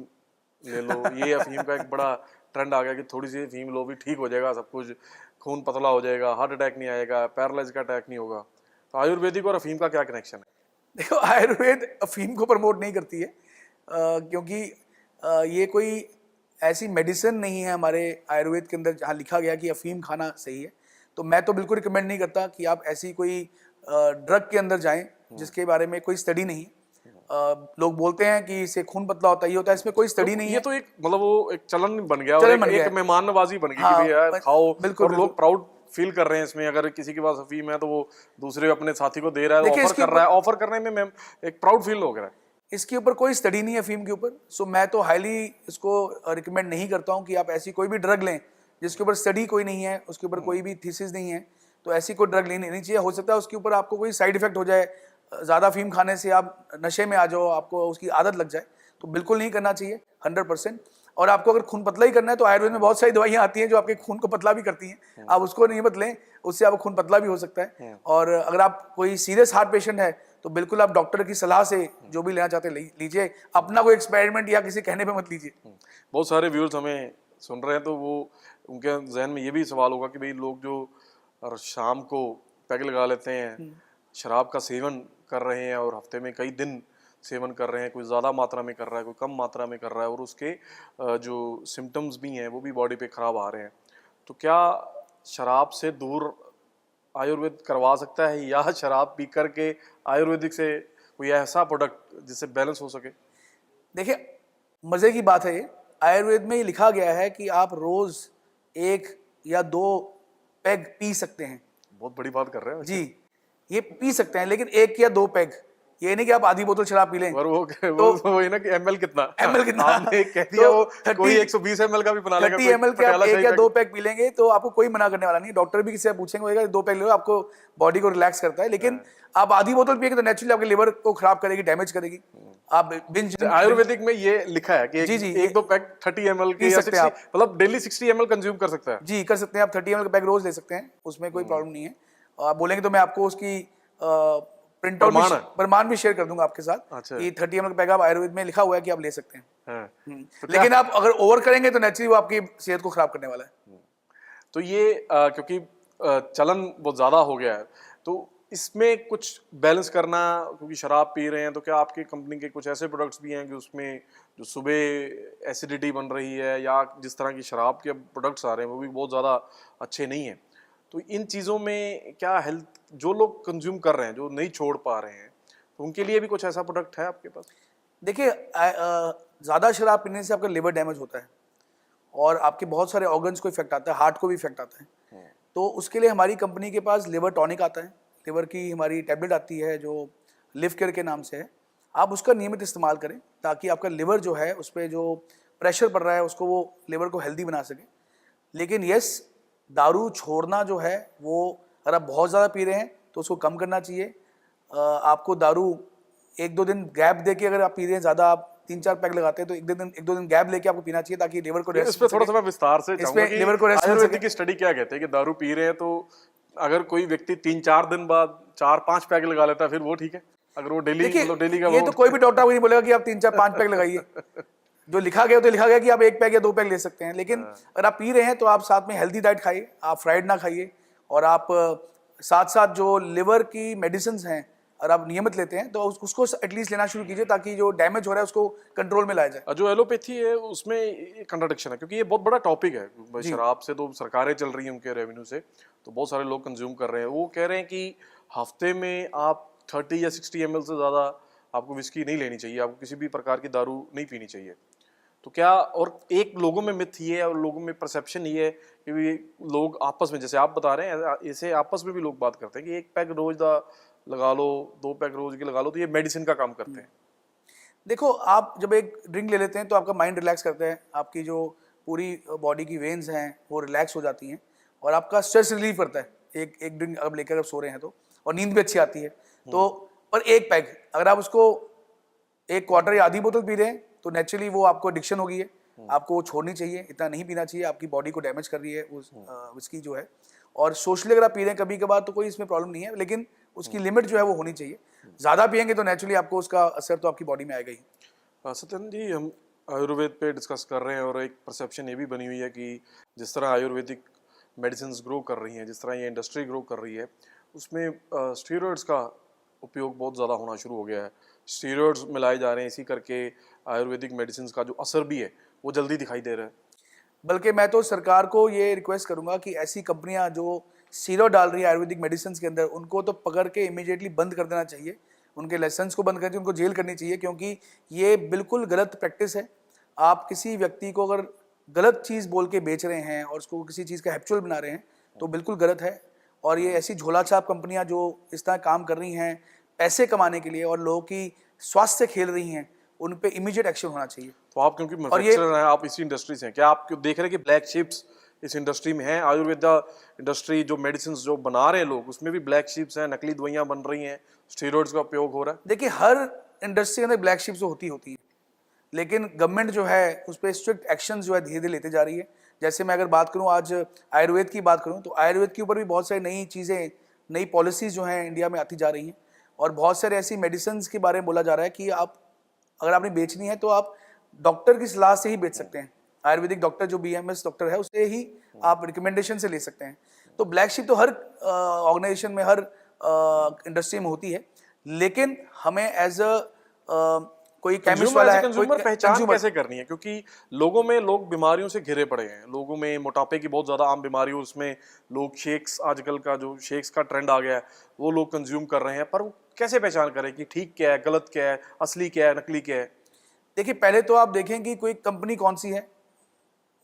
A: ले लो। ये अफीम का एक बड़ा ट्रेंड आ गया कि थोड़ी सी अफीम लो भी ठीक हो जाएगा सब कुछ, खून पतला हो जाएगा, हार्ट अटैक नहीं आएगा, पैरालाइज का अटैक नहीं होगा। तो आयुर्वेदिक और अफीम का क्या कनेक्शन है?
B: देखो, आयुर्वेद अफीम को प्रमोट नहीं करती है, क्योंकि ये कोई ऐसी मेडिसिन नहीं है हमारे आयुर्वेद के अंदर जहाँ लिखा गया कि अफीम खाना सही है। तो मैं तो बिल्कुल रिकमेंड नहीं करता कि आप ऐसी कोई ड्रग के अंदर जाएं जिसके बारे में कोई स्टडी नहीं है। लोग बोलते हैं कि इससे खून पतला होता है, ये होता है, इसमें कोई स्टडी नहीं है।
A: ये तो एक मतलब वो एक चलन बन गया,
B: चलन
A: और
B: बन गया
A: एक मेहमान नवाजी बन गई
B: हाँ,
A: कि भैया खाओ,
B: बिल्कुल,
A: और लोग प्राउड फील कर रहे हैं इसमें। अगर किसी के पास अफीम है तो वो दूसरे अपने साथी को दे रहा है, ऑफर कर रहा है, ऑफर करने में एक प्राउड फील हो रहा है।
B: इसके ऊपर कोई स्टडी नहीं है अफीम के ऊपर। सो मैं तो हाईली इसको रिकमेंड नहीं करता हूँ कि आप ऐसी कोई भी ड्रग लें जिसके ऊपर स्टडी कोई नहीं है, उसके ऊपर कोई भी थीसिस नहीं है। तो ऐसी कोई ड्रग लेनी नहीं चाहिए। हो सकता है उसके ऊपर आपको कोई साइड इफेक्ट हो जाए, ज़्यादा अफीम खाने से आप नशे में आ जाओ, आपको उसकी आदत लग जाए, तो बिल्कुल नहीं करना चाहिए 100%। और आपको अगर खून पतला ही करना है तो आयुर्वेद में बहुत सारी दवाइयाँ आती हैं जो आपके खून को पतला भी करती हैं, आप उसको नियमित लें, उससे आपको खून पतला भी हो सकता है। और अगर आप कोई सीरियस हार्ट पेशेंट है तो बिल्कुल आप डॉक्टर की सलाह से जो भी लेना चाहते हैं लीजिए, अपना कोई एक्सपेरिमेंट या किसी कहने पे मत लीजिए।
A: बहुत सारे व्यूअर्स हमें सुन रहे हैं, तो वो उनके जहन में ये भी सवाल होगा कि भाई लोग जो शाम को पैग लगा लेते हैं, शराब का सेवन कर रहे हैं और हफ्ते में कई दिन सेवन कर रहे हैं, कोई ज़्यादा मात्रा में कर रहा है, कोई कम मात्रा में कर रहा है, और उसके जो सिम्टम्स भी हैं वो भी बॉडी पे ख़राब आ रहे हैं, तो क्या शराब से दूर आयुर्वेद करवा सकता है, या शराब पी करके आयुर्वेदिक से कोई ऐसा प्रोडक्ट जिससे बैलेंस हो सके?
B: देखिए, मज़े की बात है, ये आयुर्वेद में ये लिखा गया है कि आप रोज़ 1 या 2 पैग पी सकते हैं।
A: बहुत बड़ी बात कर रहे हैं
B: जी, ये पी सकते हैं, लेकिन 1 या 2 पैग, ये नहीं कि आप आधी बोतल शराब पी लें।
A: और वो ये ना कि एमएल कितना आपने कह दिया,
B: तो
A: वो कोई 120 ml का भी बना लेगा,
B: 30 ml के आप 1 या 2 पैग पी लेंगे तो आपको कोई मना करने वाला नहीं। डॉक्टर भी किसी से पूछेंगे 2 पैग ले लो, आपको बॉडी को रिलैक्स करता है। लेकिन आप आधी बोतल पिएंगे तो नेचुरली आपके लिवर को खराब करेगी, डैमेज करेगी। आप बिंज
A: आयुर्वेदिक में ये लिखा है कि
B: जी,
A: 1-2 पैग 30 ml के या 60, मतलब डेली 60 ml कंज्यूम कर सकता है।
B: जी, कर सकते हैं आप, 30 ml का पैग रोज ले सकते हैं, उसमें कोई प्रॉब्लम नहीं है। आप बोलेंगे तो मैं आपको उसकी प्रिंट आउट
A: प्रमाण है?
B: प्रमाण भी शेयर कर दूंगा आपके साथ
A: अच्छा।
B: कि 30 ml का पैक आप आयुर्वेद में लिखा हुआ है कि आप ले सकते हैं।
A: हाँ। तो
B: लेकिन आप अगर ओवर करेंगे तो नेचुरली वो आपकी सेहत को खराब करने वाला है।
A: तो ये क्योंकि चलन बहुत ज़्यादा हो गया है, तो इसमें कुछ बैलेंस करना, क्योंकि शराब पी रहे हैं, तो क्या आपकी कंपनी के कुछ ऐसे प्रोडक्ट्स भी हैं कि उसमें जो सुबह एसिडिटी बन रही है या जिस तरह की शराब के प्रोडक्ट्स आ रहे हैं वो भी बहुत ज़्यादा अच्छे नहीं हैं, तो इन चीज़ों में क्या हेल्थ जो लोग कंज्यूम कर रहे हैं, जो नहीं छोड़ पा रहे हैं, तो उनके लिए भी कुछ ऐसा प्रोडक्ट है आपके पास?
B: देखिए ज़्यादा शराब पीने से आपका लिवर डैमेज होता है और आपके बहुत सारे ऑर्गन्स को इफेक्ट आता है, हार्ट को भी इफेक्ट आता है। तो उसके लिए हमारी कंपनी के पास लिवर टॉनिक आता है, लिवर की हमारी टैबलेट आती है जो लिव केयर के नाम से है। आप उसका नियमित इस्तेमाल करें ताकि आपका लिवर जो है उस पर जो प्रेशर पड़ रहा है उसको वो लिवर को हेल्दी बना सके। लेकिन यस, दारू छोड़ना जो है वो अगर आप बहुत ज़्यादा पी रहे हैं तो उसको कम करना चाहिए। आपको दारू 1-2 दिन गैप दे के अगर आप पी रहे हैं ज़्यादा, आप 3-4 पैक लगाते हैं तो 1-2 दिन गैप लेके आपको पीना चाहिए ताकि लिवर को
A: इस पे थोड़ा सा मैं विस्तार से चाहूंगा कि
B: लिवर को रेस्ट मिल
A: आयुर्वेदिक
B: सके।
A: की स्टडी क्या कहते हैं कि दारू पी रहे हैं तो अगर कोई व्यक्ति 3-4 दिन बाद 4-5 पैक लगा लेता है फिर वो ठीक है? अगर वो डेली
B: देखिए,
A: मतलब डेली का
B: ये
A: वो
B: तो कोई भी डॉक्टर आपको नहीं बोलेगा कि आप 3-4-5 पैक लगाइए। जो लिखा गया तो लिखा गया कि आप 1 पैक या 2 पैक ले सकते हैं। लेकिन अगर आप पी रहे हैं तो आप साथ में हेल्दी डाइट खाइए, आप फ्राइड ना खाइए, और आप साथ साथ जो लिवर की मेडिसिन हैं अगर आप नियमित लेते हैं तो उसको एटलीस्ट लेना शुरू कीजिए ताकि जो डैमेज हो रहा है उसको कंट्रोल में लाया जाए।
A: जो एलोपैथी है उसमें कंट्राडिक्शन है, क्योंकि ये बहुत बड़ा टॉपिक है। शराब से तो सरकारें चल रही हैं, उनके रेवेन्यू से तो बहुत सारे लोग कंज्यूम कर रहे हैं। वो कह रहे हैं कि हफ्ते में आप 30 या 60 ml से ज़्यादा आपको विस्की नहीं लेनी चाहिए, आपको किसी भी प्रकार की दारू नहीं पीनी चाहिए। तो क्या, और एक लोगों में मिथ ये है और लोगों में परसेप्शन ये है कि भी लोग आपस में, जैसे आप बता रहे हैं, ऐसे आपस में भी लोग बात करते हैं कि 1 पैक रोज लगा लो, 2 पैक रोज के लगा लो, तो ये मेडिसिन का काम करते हैं।
B: देखो, आप जब एक ड्रिंक ले लेते हैं तो आपका माइंड रिलैक्स करता है, आपकी जो पूरी बॉडी की वेन्स हैं वो रिलैक्स हो जाती हैं और आपका स्ट्रेस रिलीफ करता है। एक ड्रिंक अब लेकर आप सो रहे हैं तो, और नींद भी अच्छी आती है। तो पर 1 पैक अगर आप उसको 1 क्वार्टर या आधी बोतल पी रहे हैं तो नेचुरली वो आपको एडिक्शन हो गई है, आपको वो छोड़नी चाहिए, इतना नहीं पीना चाहिए, आपकी बॉडी को डैमेज कर रही है उस विस्की जो है। और सोशली अगर आप पी रहे हैं कभी कभार तो कोई इसमें प्रॉब्लम नहीं है, लेकिन उसकी लिमिट जो है वो होनी चाहिए। ज़्यादा पियेंगे तो नेचुरली आपको उसका असर तो आपकी बॉडी में आएगा ही।
A: सत्यन जी, हम आयुर्वेद पे डिस्कस कर रहे हैं और एक परसेप्शन ये भी बनी हुई है कि जिस तरह आयुर्वेदिक मेडिसिन ग्रो कर रही हैं, जिस तरह ये इंडस्ट्री ग्रो कर रही है, उसमें स्टीरॉयड्स का उपयोग बहुत ज़्यादा होना शुरू हो गया है। स्टीरॉयड्स मिलाए जा रहे हैं, इसी करके आयुर्वेदिक मेडिसिन का जो असर भी है वो जल्दी दिखाई दे रहा है।
B: बल्कि मैं तो सरकार को ये रिक्वेस्ट करूंगा कि ऐसी कंपनियां जो स्टीरॉयड डाल रही है आयुर्वेदिक मेडिसिन के अंदर, उनको तो पकड़ के इमीडिएटली बंद कर देना चाहिए, उनके लाइसेंस को बंद करके उनको जेल करनी चाहिए, क्योंकि ये बिल्कुल गलत प्रैक्टिस है। आप किसी व्यक्ति को अगर गलत चीज़ बोल के बेच रहे हैं और उसको किसी चीज़ का हैप्चुअल बना रहे हैं तो बिल्कुल गलत है। और ये ऐसी झोलाछाप कंपनियां जो इस तरह काम कर रही हैं पैसे कमाने के लिए और लोगों की स्वास्थ्य से खेल रही हैं, उन पे इमीडिएट एक्शन होना चाहिए।
A: तो आप क्योंकि मैन्युफैक्चरर हैं, आप इसी इंडस्ट्री से हैं, क्या आप क्यों देख रहे हैं कि ब्लैक शिप्स इस इंडस्ट्री में हैं? आयुर्वेदा इंडस्ट्री जो मेडिसिन जो बना रहे हैं लोग, उसमें भी ब्लैक शिप्स हैं, नकली दवाइयां बन रही हैं, स्टेरॉइड्स का उपयोग हो रहा है।
B: देखिए, हर इंडस्ट्री के अंदर ब्लैक शिप्स होती है, लेकिन गवर्नमेंट जो है उस पर स्ट्रिक्ट एक्शन जो है धीरे धीरे लेते जा रही है। जैसे मैं अगर बात करूं, आज आयुर्वेद की बात करूं तो आयुर्वेद के ऊपर भी बहुत सारी नई चीज़ें, नई पॉलिसीज़ जो हैं इंडिया में आती जा रही हैं, और बहुत सारे ऐसी मेडिसिन के बारे में बोला जा रहा है कि आप अगर आपने बेचनी है तो आप डॉक्टर की सलाह से ही बेच सकते हैं। आयुर्वेदिक डॉक्टर जो BMS डॉक्टर है उससे ही आप रिकमेंडेशन से ले सकते हैं। तो ब्लैक शिप तो हर ऑर्गेनाइजेशन में, हर इंडस्ट्री में होती है, लेकिन हमें एज अ कोई केमिस्ट वाला है,
A: कंज्यूमर पहचान कैसे करनी है? क्योंकि लोग बीमारियों से घिरे पड़े हैं, लोगों में मोटापे की बहुत ज़्यादा आम बीमारी हो, उसमें लोग शेक्स, आजकल का जो शेक्स का ट्रेंड आ गया है वो लोग कंज्यूम कर रहे हैं, पर वो कैसे पहचान करें कि ठीक क्या है, गलत क्या है, असली क्या है, नकली क्या है?
B: देखिए, पहले तो आप देखें कि कोई कंपनी कौन सी है,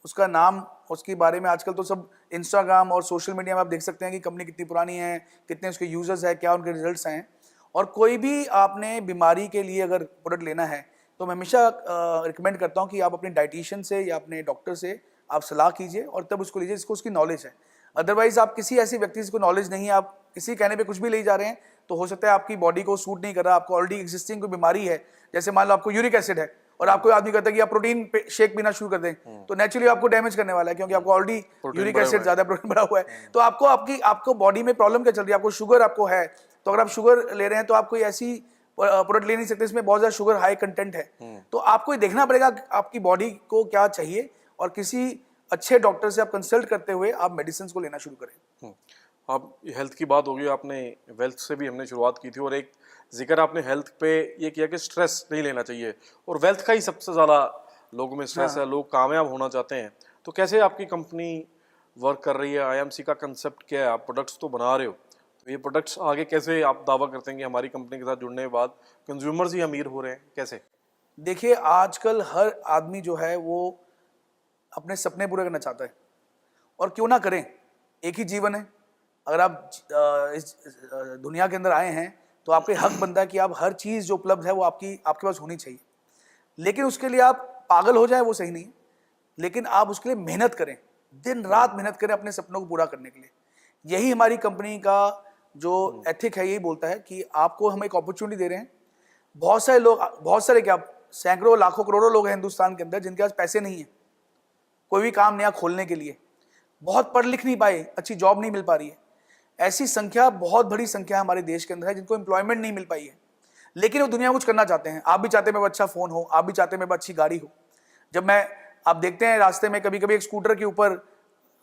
B: उसका नाम, उसके बारे में आजकल तो सब इंस्टाग्राम और सोशल मीडिया में आप देख सकते हैं कि कंपनी कितनी पुरानी है, कितने उसके यूजर्स हैं, क्या उनके रिजल्ट्स हैं। और कोई भी आपने बीमारी के लिए अगर प्रोडक्ट लेना है तो मैं हमेशा रिकमेंड करता हूं कि आप अपने डाइटिशियन से या अपने डॉक्टर से आप सलाह कीजिए और तब उसको लीजिए जिसको उसकी नॉलेज है। अदरवाइज आप किसी ऐसी व्यक्ति जिसको नॉलेज नहीं है, आप किसी कहने पे कुछ भी ले जा रहे हैं तो हो सकता है आपकी बॉडी को सूट नहीं कर रहा, आपको ऑलरेडी एग्जिस्टिंग कोई बीमारी है। जैसे मान लो आपको यूरिक एसिड है और आपको आदमी कहता है कि आप प्रोटीन शेक पीना शुरू कर दें, तो नेचुरली आपको डैमेज करने वाला है, क्योंकि आपको ऑलरेडी यूरिक एसिड ज्यादा प्रोटीन भरा हुआ है। तो आपको बॉडी में प्रॉब्लम क्या चल रही है, आपको शुगर आपको है, तो अगर आप शुगर ले रहे हैं तो आप कोई ऐसी प्रोडक्ट ले नहीं सकते इसमें बहुत ज्यादा शुगर हाई कंटेंट है। तो आपको ये देखना पड़ेगा कि आपकी बॉडी को क्या चाहिए, और किसी अच्छे डॉक्टर से आप कंसल्ट करते हुए आप मेडिसिन को लेना शुरू करें।
A: अब हेल्थ की बात होगी, आपने वेल्थ से भी हमने शुरुआत की थी, और एक जिक्र आपने हेल्थ पे ये किया कि स्ट्रेस नहीं लेना चाहिए, और वेल्थ का ही सबसे ज़्यादा लोगों में स्ट्रेस है, लोग कामयाब होना चाहते हैं। तो कैसे आपकी कंपनी वर्क कर रही है, आईएमसी का कंसेप्ट क्या है? आप प्रोडक्ट्स तो बना रहे हो, तो ये प्रोडक्ट्स आगे कैसे आप दावा करते हैं कि हमारी कंपनी के साथ जुड़ने के बाद कंज्यूमर्स ही अमीर हो रहे हैं, कैसे?
B: देखिए, आजकल हर आदमी जो है वो अपने सपने पूरे करना चाहता है, और क्यों ना करें, एक ही जीवन है। अगर आप इस दुनिया के अंदर आए हैं तो आपके हक बनता है कि आप हर चीज़ जो उपलब्ध है वो आपके पास होनी चाहिए। लेकिन उसके लिए आप पागल हो जाए वो सही नहीं है, लेकिन आप उसके लिए मेहनत करें, दिन रात मेहनत करें अपने सपनों को पूरा करने के लिए। यही हमारी कंपनी का जो एथिक है, यही बोलता है कि आपको हम एक अपॉर्चुनिटी दे रहे हैं। बहुत सारे लोग, बहुत सारे क्या, सैकड़ों लाखों करोड़ों लोग हैं हिंदुस्तान के अंदर जिनके पास पैसे नहीं है कोई भी काम नया खोलने के लिए, बहुत पढ़ लिख नहीं पाए, अच्छी जॉब नहीं मिल पा रही है। ऐसी संख्या, बहुत बड़ी संख्या हमारे देश के अंदर है जिनको एम्प्लॉयमेंट नहीं मिल पाई है, लेकिन वो दुनिया में कुछ करना चाहते हैं। आप भी चाहते हैं मेरे पास अच्छा फोन हो, आप भी चाहते हैं मेरे पास अच्छी गाड़ी हो। जब आप देखते हैं रास्ते में कभी कभी एक स्कूटर के ऊपर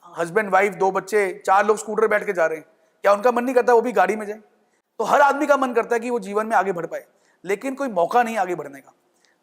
B: हस्बैंड वाइफ 2 बच्चे 4 लोग स्कूटर बैठ के जा रहे हैं, क्या उनका मन नहीं करता वो भी गाड़ी में जाए? तो हर आदमी का मन करता है कि वो जीवन में आगे बढ़ पाए, लेकिन कोई मौका नहीं आगे बढ़ने का।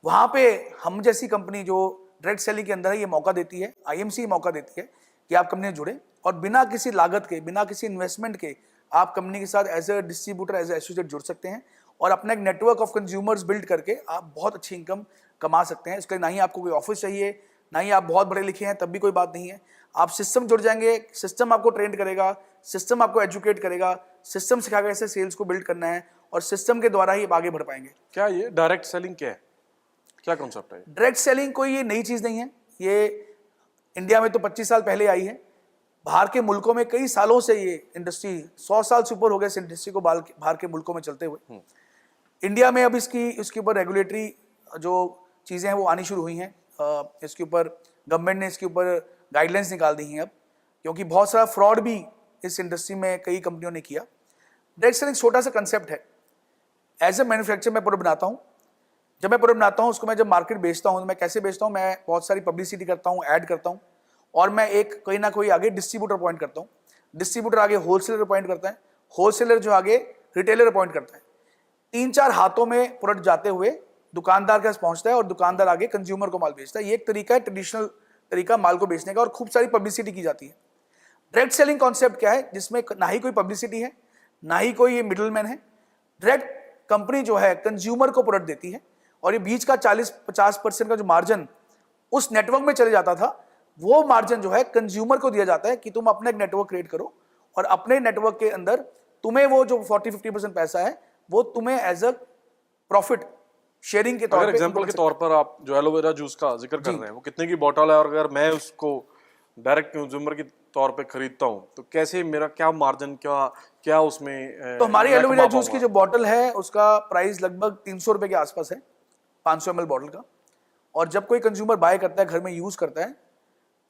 B: वहां पे हम जैसी कंपनी जो डायरेक्ट सेलिंग के अंदर है, ये मौका देती है, आईएमसी मौका देती है कि आप कंपनी से जुड़े, और बिना किसी लागत के, बिना किसी इन्वेस्टमेंट के आप कंपनी के साथ as a distributor, as a associate जुड़ सकते हैं, और अपना एक नेटवर्क ऑफ कंज्यूमर्स बिल्ड करके आप बहुत अच्छी इनकम कमा सकते हैं। इसके लिए ना ही आपको कोई ऑफिस चाहिए, ना ही आप बहुत बड़े लिखे हैं, तब भी कोई बात नहीं है। आप सिस्टम जुड़ जाएंगे, सिस्टम आपको ट्रेन करेगा, सिस्टम आपको एजुकेट करेगा, सिस्टम सिखाएगा कैसे सेल्स को बिल्ड करना है, और सिस्टम के द्वारा ही आप आगे बढ़ पाएंगे।
A: क्या ये डायरेक्ट सेलिंग क्या है, क्या कॉन्सेप्ट है?
B: डायरेक्ट सेलिंग कोई ये नई चीज नहीं है, ये इंडिया में तो 25 साल पहले आई है। बाहर के मुल्कों में कई सालों से ये इंडस्ट्री, 100 साल से ऊपर हो गए इस इंडस्ट्री को बाहर के मुल्कों में चलते हुए। इंडिया में अब इसके ऊपर रेगुलेटरी जो चीज़ें हैं वो आनी शुरू हुई हैं। इसके ऊपर गवर्नमेंट ने इसके ऊपर गाइडलाइंस निकाल दी हैं अब, क्योंकि बहुत सारा फ्रॉड भी इस इंडस्ट्री में कई कंपनियों ने किया। डायरेक्ट सेलिंग छोटा सा कंसेप्ट है। एज ए मैन्युफैक्चर मैं प्रोडक्ट बनाता हूँ, जब मैं प्रोडक्ट बनाता हूँ उसको मैं जब मार्केट बेचता हूँ, तो मैं कैसे बेचता हूँ, मैं बहुत सारी पब्लिसिटी करता हूँ, ऐड करता हूँ, और मैं एक कोई ना कोई आगे डिस्ट्रीब्यूटर अपॉइंट करता हूँ, डिस्ट्रीब्यूटर आगे होलसेलर अपॉइंट करता है, होलसेलर जो आगे रिटेलर अपॉइंट करता है। 3-4 हाथों में प्रोडक्ट जाते हुए दुकानदार के पास पहुंचता है, और दुकानदार आगे कंज्यूमर को माल बेचता है। ये एक तरीका है, ट्रेडिशनल तरीका माल को बेचने का, और खूब सारी पब्लिसिटी की जाती है। डायरेक्ट सेलिंग कॉन्सेप्ट क्या है, जिसमें ना ही कोई पब्लिसिटी है, ना ही कोई ये मिडल मैन है। डायरेक्ट कंपनी जो है कंज्यूमर को प्रोडक्ट देती है, और ये बीच का 40-50% का जो मार्जिन उस नेटवर्क में चले जाता था, वो मार्जिन जो है कंज्यूमर को दिया जाता है कि तुम अपना एक नेटवर्क क्रिएट करो, और अपने नेटवर्क के अंदर तुम्हें वो जो 40-50% पैसा है वो तुम्हें एज अ प्रॉफिट शेयरिंग के तौर पे,
A: एग्जांपल के तौर पर आप जो एलोवेरा जूस का जिक्र कर रहे हैं, वो कितने की बोतल है, और अगर मैं उसको डायरेक्ट कंज्यूमर के तौर पे खरीदता हूँ तो कैसे, मेरा क्या मार्जिन, क्या उसमें?
B: तो हमारी एलोवेरा जूस की जो बोतल है उसका प्राइस लगभग 300 रुपए के आसपास है, 500 ml बोतल का। और जब कोई कंज्यूमर बाय करता है, घर में यूज करता है,